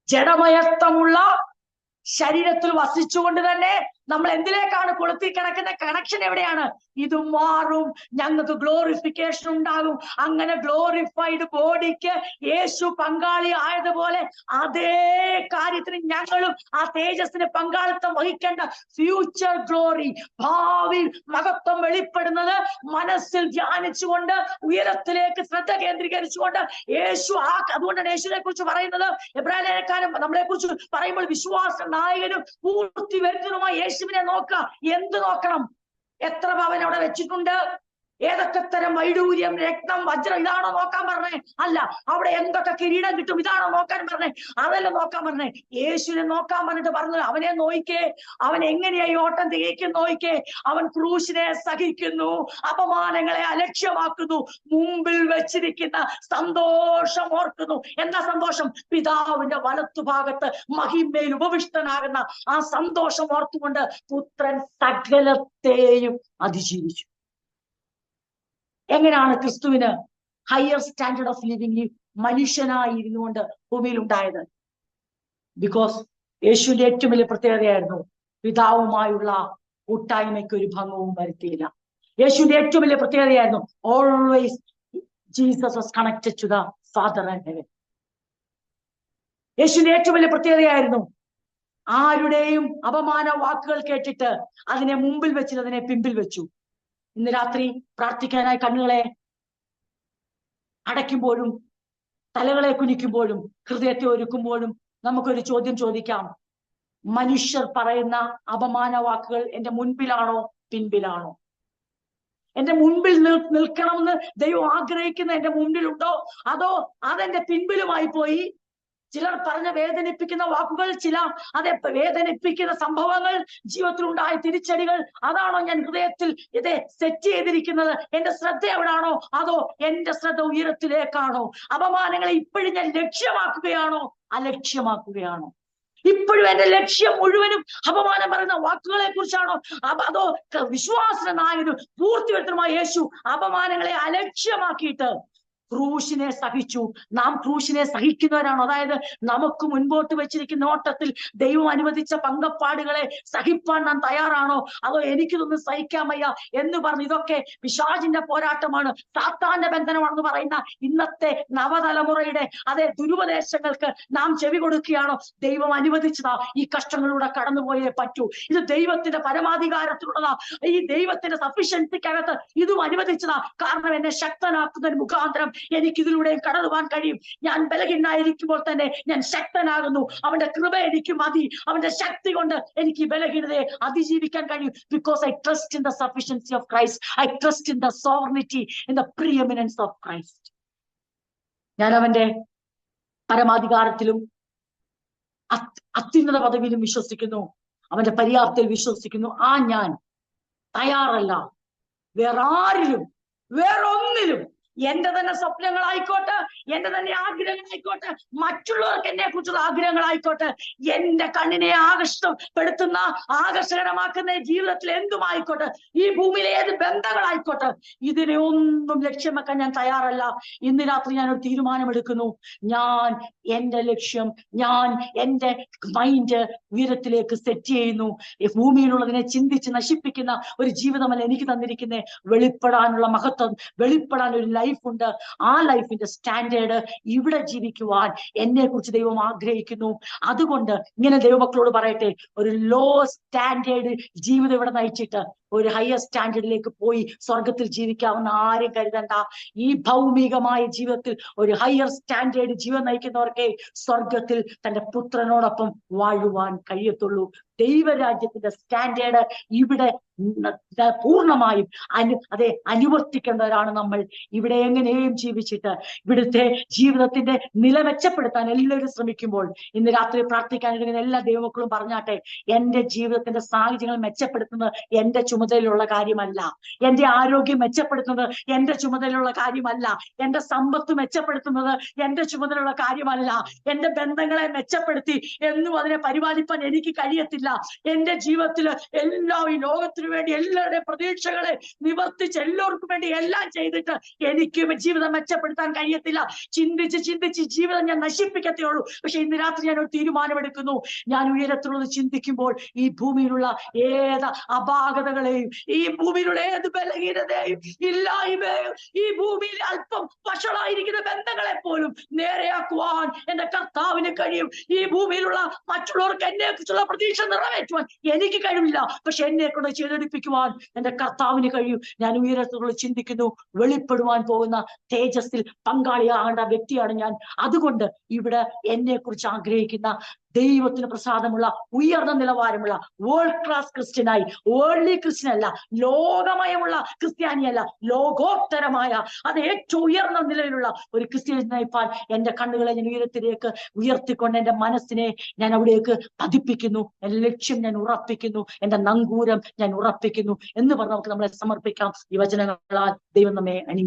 ജഡമയത്വമുള്ള ശരീരത്തിൽ വസിച്ചുകൊണ്ട് തന്നെ നമ്മൾ എന്തിലേക്കാണ് കൊളുത്തി കിടക്കുന്ന കണക്ഷൻ എവിടെയാണ്? ഇത് മാറും, ഞങ്ങൾക്ക് ഗ്ലോറിഫിക്കേഷൻ ഉണ്ടാകും. അങ്ങനെ ഗ്ലോറിഫൈഡ് ബോഡിക്ക് യേശു പങ്കാളി ആയതുപോലെ അതേ കാര്യത്തിന് ഞങ്ങളും ആ തേജസ്സിന് പങ്കാളിത്തം വഹിക്കേണ്ട ഫ്യൂച്ചർ ഗ്ലോറി, ഭാവി മഹത്വം വെളിപ്പെടുന്നത് മനസ്സിൽ ധ്യാനിച്ചുകൊണ്ട് ഉയരത്തിലേക്ക് ശ്രദ്ധ കേന്ദ്രീകരിച്ചുകൊണ്ട് യേശു അതുകൊണ്ടാണ് യേശുവിനെ കുറിച്ച് പറയുന്നത്, എബ്രായലേഖനം നമ്മളെ കുറിച്ച് പറയുമ്പോൾ വിശ്വാസ നായകനും പൂർത്തി വരുന്നതുമായി യേശുവിനെ നോക്കുക. എന്ത് നോക്കണം? എത്ര ഭവൻ അവിടെ വെച്ചിട്ടുണ്ട്, ഏതൊക്കെ തരം വൈഡൂര്യം, രത്നം, വജ്രം, ഇതാണോ നോക്കാൻ പറഞ്ഞേ? അല്ല. അവിടെ എന്തൊക്കെ കിരീടം കിട്ടും, ഇതാണോ നോക്കാൻ പറഞ്ഞേ? അതല്ല നോക്കാൻ പറഞ്ഞേ. യേശുവിനെ നോക്കാൻ പറഞ്ഞിട്ട് പറഞ്ഞത് അവനെ നോയിക്കേ, അവൻ എങ്ങനെയായി ഓട്ടം തികയ്ക്കും നോയിക്കേ. അവൻ ക്രൂശിനെ സഹിക്കുന്നു, അപമാനങ്ങളെ അലക്ഷ്യമാക്കുന്നു, മുമ്പിൽ വെച്ചിരിക്കുന്ന സന്തോഷം ഓർക്കുന്നു. എന്താ സന്തോഷം? പിതാവിന്റെ വലത്തുഭാഗത്ത് മഹിമയിൽ ഉപവിഷ്ടനാകുന്ന ആ സന്തോഷം ഓർത്തുകൊണ്ട് പുത്രൻ സകലത്തെയും അതിജീവിച്ചു. എങ്ങനെയാണ് ക്രിസ്തുവിന് ഹയർ സ്റ്റാൻഡേർഡ് ഓഫ് ലിവിംഗ് മനുഷ്യനായി ഇരുന്നുകൊണ്ട് ഭൂമിയിൽ ഉണ്ടായത്? ബിക്കോസ് യേശുവിന്റെ ഏറ്റവും വലിയ പ്രത്യേകതയായിരുന്നു പിതാവുമായുള്ള കൂട്ടായ്മയ്ക്ക് ഒരു ഭംഗവും വരുത്തിയില്ല. യേശുവിന്റെ ഏറ്റവും വലിയ പ്രത്യേകതയായിരുന്നു always Jesus was connected to the father and heaven. യേശുവിന്റെ ഏറ്റവും വലിയ പ്രത്യേകതയായിരുന്നു ആരുടെയും അപമാന വാക്കുകൾ കേട്ടിട്ട് അതിനെ മുമ്പിൽ വെച്ചിട്ട് അതിനെ പിമ്പിൽ വെച്ചു. ഇന്ന് രാത്രി പ്രാർത്ഥിക്കാനായി കണ്ണുകളെ അടയ്ക്കുമ്പോഴും തലകളെ കുനിക്കുമ്പോഴും ഹൃദയത്തെ ഒരുക്കുമ്പോഴും നമുക്കൊരു ചോദ്യം ചോദിക്കാം. മനുഷ്യർ പറയുന്ന അപമാന വാക്കുകൾ എന്റെ മുൻപിലാണോ പിൻപിലാണോ? എന്റെ മുൻപിൽ നിൽക്കണമെന്ന് ദൈവം ആഗ്രഹിക്കുന്ന എന്റെ മുൻപിലുണ്ടോ, അതോ അതെന്റെ പിൻപിലുമായി പോയി? ചിലർ പറഞ്ഞ വേദനിപ്പിക്കുന്ന വാക്കുകൾ, ചില അതെ വേദനിപ്പിക്കുന്ന സംഭവങ്ങൾ, ജീവിതത്തിൽ ഉണ്ടായ തിരിച്ചടികൾ, അതാണോ ഞാൻ ഹൃദയത്തിൽ ഇതേ സെറ്റ് ചെയ്തിരിക്കുന്നത്? എന്റെ ശ്രദ്ധ എവിടാണോ, അതോ എന്റെ ശ്രദ്ധ ഉയരത്തിലേക്കാണോ? അപമാനങ്ങളെ ഇപ്പോഴും ഞാൻ ലക്ഷ്യമാക്കുകയാണോ അലക്ഷ്യമാക്കുകയാണോ? ഇപ്പോഴും എന്റെ ലക്ഷ്യം മുഴുവനും അപമാനം പറയുന്ന വാക്കുകളെ കുറിച്ചാണോ, അതോ വിശ്വാസ നായകനും പൂർത്തി വരുത്തലുമായ യേശു അപമാനങ്ങളെ അലക്ഷ്യമാക്കിയിട്ട് ക്രൂശിനെ സഹിച്ചു? നാം ക്രൂശിനെ സഹിക്കുന്നവരാണോ? അതായത് നമുക്ക് മുൻപോട്ട് വെച്ചിരിക്കുന്ന ഓട്ടത്തിൽ ദൈവം അനുവദിച്ച പങ്കപ്പാടുകളെ സഹിപ്പാൻ നാം തയ്യാറാണോ? അതോ എനിക്കിതൊന്നും സഹിക്കാൻ വയ്യ എന്ന് പറഞ്ഞു ഇതൊക്കെ പിശാചിന്റെ പോരാട്ടമാണ്, സാത്താന്റെ ബന്ധനമാണെന്ന് പറയുന്ന ഇന്നത്തെ നവതലമുറയുടെ അതേ ദുരുപദേശങ്ങൾക്ക് നാം ചെവി കൊടുക്കുകയാണോ? ദൈവം അനുവദിച്ചതാ, ഈ കഷ്ടങ്ങളിലൂടെ കടന്നുപോയേ പറ്റൂ, ഇത് ദൈവത്തിന്റെ പരമാധികാരത്തിലുള്ളതാ, ഈ ദൈവത്തിന്റെ സഫിഷ്യൻസിക്കകത്ത് ഇതും അനുവദിച്ചതാ, കാരണം എന്നെ ശക്തനാക്കുന്നതിന് മുഖാന്തരം എനിക്ക് ഇതിലൂടെ കടന്നു പോകാൻ കഴിയും. ഞാൻ ബലഹീനായിരിക്കുമ്പോൾ തന്നെ ഞാൻ ശക്തനാകുന്നു. അവന്റെ കൃപ എനിക്ക് മതി, അവന്റെ ശക്തി കൊണ്ട് എനിക്ക് ബലഹീനതയെ അതിജീവിക്കാൻ കഴിയും. Because I trust in the sufficiency of Christ, I trust in the sovereignty, in the preeminence of Christ. ഞാൻ അവന്റെ പരമാധികാരത്തിലും അത്യുന്നത പദവിയിലും വിശ്വസിക്കുന്നു, അവന്റെ പര്യാപ്തയിൽ വിശ്വസിക്കുന്നു. ഞാൻ തയ്യാറല്ല വേറെ ആരിലും, വേറൊന്നിലും. എന്റെ തന്നെ സ്വപ്നങ്ങളായിക്കോട്ടെ, എന്റെ തന്നെ ആഗ്രഹങ്ങളായിക്കോട്ടെ, മറ്റുള്ളവർക്ക് എന്നെ കുറിച്ചുള്ള ആഗ്രഹങ്ങളായിക്കോട്ടെ, എന്റെ കണ്ണിനെ ആകർഷപ്പെടുത്തുന്ന, ആകർഷകരമാക്കുന്ന ജീവിതത്തിൽ എന്തുമായിക്കോട്ടെ, ഈ ഭൂമിയിലെ ഏത് ബന്ധങ്ങളായിക്കോട്ടെ, ഇതിനെ ഒന്നും ലക്ഷ്യം വെക്കാൻ ഞാൻ തയ്യാറല്ല. ഇന്ന് രാത്രി ഞാനൊരു തീരുമാനമെടുക്കുന്നു. ഞാൻ എന്റെ ലക്ഷ്യം, ഞാൻ എന്റെ മൈൻഡ് ഉയരത്തിലേക്ക് സെറ്റ് ചെയ്യുന്നു. ഈ ഭൂമിയിലുള്ളതിനെ ചിന്തിച്ച് നശിപ്പിക്കുന്ന ഒരു ജീവിതമല്ല എനിക്ക് തന്നിരിക്കുന്നത്. വെളിപ്പെടാനുള്ള മഹത്വം, വെളിപ്പെടാൻ ഒരു ലൈഫുണ്ട്. ആ ലൈഫിന്റെ സ്റ്റാൻഡേർഡ് ഇവിടെ ജീവിക്കുവാൻ എന്നെ കുറിച്ച് ദൈവം ആഗ്രഹിക്കുന്നു. അതുകൊണ്ട് ഇങ്ങനെ ദൈവമക്കളോട് പറയട്ടെ, ഒരു ലോ സ്റ്റാൻഡേർഡ് ജീവിതം ഇവിടെ നയിച്ചിട്ട് ഒരു ഹയർ സ്റ്റാൻഡേർഡിലേക്ക് പോയി സ്വർഗത്തിൽ ജീവിക്കാവുന്ന ആരും കരുതണ്ട. ഈ ഭൗമികമായ ജീവിതത്തിൽ ഒരു ഹയർ സ്റ്റാൻഡേർഡ് ജീവൻ നയിക്കുന്നവർക്കേ സ്വർഗത്തിൽ തന്റെ പുത്രനോടൊപ്പം വാഴുവാൻ കഴിയത്തുള്ളൂ. ദൈവരാജ്യത്തിന്റെ സ്റ്റാൻഡേർഡ് ഇവിടെ പൂർണ്ണമായും അനുവർത്തിക്കേണ്ടവരാണ് നമ്മൾ. ഇവിടെ എങ്ങനെയും ജീവിച്ചിട്ട് ഇവിടുത്തെ ജീവിതത്തിന്റെ നില മെച്ചപ്പെടുത്താൻ എല്ലാവരും ശ്രമിക്കുമ്പോൾ, ഇന്ന് രാത്രി പ്രാർത്ഥിക്കാൻ ഇരിക്കുന്ന എല്ലാ ദൈവമക്കളും പറഞ്ഞാട്ടെ, എന്റെ ജീവിതത്തിന്റെ സാഹചര്യങ്ങൾ മെച്ചപ്പെടുത്തുന്നത് എന്റെ ചുമതലയുള്ള കാര്യമല്ല. എന്റെ ആരോഗ്യം മെച്ചപ്പെടുത്തുന്നത് എന്റെ ചുമതലയുള്ള കാര്യമല്ല. എന്റെ സമ്പത്ത് മെച്ചപ്പെടുത്തുന്നത് എന്റെ ചുമതലയുള്ള കാര്യമല്ല. എന്റെ ബന്ധങ്ങളെ മെച്ചപ്പെടുത്തി എന്നും അതിനെ പരിപാലിപ്പാൻ എനിക്ക് കഴിയത്തില്ല. എന്റെ ജീവിതത്തിൽ എല്ലാം ഈ ലോകത്തിനു വേണ്ടി എല്ലാവരുടെയും പ്രതീക്ഷകളെ നിവർത്തിച്ച് എല്ലാവർക്കും വേണ്ടി എല്ലാം ചെയ്തിട്ട് എനിക്ക് ജീവിതം മെച്ചപ്പെടുത്താൻ കഴിയത്തില്ല. ചിന്തിച്ച് ചിന്തിച്ച് ജീവിതം ഞാൻ നശിപ്പിക്കത്തേ ഉള്ളൂ. പക്ഷെ ഇന്ന് രാത്രി ഞാൻ ഒരു തീരുമാനമെടുക്കുന്നു. ഞാൻ ഉയരത്തിലുള്ളത് ചിന്തിക്കുമ്പോൾ ഈ ഭൂമിയിലുള്ള ഏത് അപാകതകളെയും, ഈ ഭൂമിയിലുള്ള ഏത് ബലഹീനതയെയും, ഇല്ലായ്മയും, ഈ ഭൂമിയിൽ അല്പം വഷളായിരിക്കുന്ന ബന്ധങ്ങളെ പോലും നേരെയാക്കുവാൻ എന്റെ കർത്താവിന് കഴിയും. ഈ ഭൂമിയിലുള്ള മറ്റുള്ളവർക്ക് എന്നെ കുറിച്ചുള്ള പ്രതീക്ഷ നിറവേറ്റുവാൻ എനിക്ക് കഴിവില്ല, പക്ഷെ എന്നെ കൊണ്ട് ചെയ്തെടുപ്പിക്കുവാൻ എന്റെ കർത്താവിന് കഴിയും. ഞാൻ ഉയരത്തിലുള്ള ചിന്തിക്കുന്നു. വെളിപ്പെടുവാൻ പോകുന്ന തേജസ്സിൽ പങ്കാളിയാകേണ്ട വ്യക്തിയാണ് ഞാൻ. അതുകൊണ്ട് ഇവിടെ എന്നെ കുറിച്ച് ആഗ്രഹിക്കുന്ന ദൈവത്തിന് പ്രസാദമുള്ള ഉയർന്ന നിലവാരമുള്ള വേൾഡ് ക്ലാസ് ക്രിസ്ത്യനായി, വേൾഡ്ലി ക്രിസ്ത്യൻ അല്ല, ലോകമയമുള്ള ക്രിസ്ത്യാനിയല്ല, ലോകോത്തരമായ അത് ഏറ്റവും ഉയർന്ന നിലയിലുള്ള ഒരു ക്രിസ്ത്യാനിപ്പാൻ എന്റെ കണ്ണുകളെ ഞാൻ ഉയരത്തിലേക്ക് ഉയർത്തിക്കൊണ്ട് എന്റെ മനസ്സിനെ ഞാൻ അവിടേക്ക് പതിപ്പിക്കുന്നു. എന്റെ ലക്ഷ്യം ഞാൻ ഉറപ്പിക്കുന്നു, എന്റെ നങ്കൂരം ഞാൻ ഉറപ്പിക്കുന്നു എന്ന് പറഞ്ഞ് നമുക്ക് നമ്മളെ സമർപ്പിക്കാം. ഈ വചനങ്ങളാൽ ദൈവം നമ്മെ അനുഗ്രഹിക്കട്ടെ.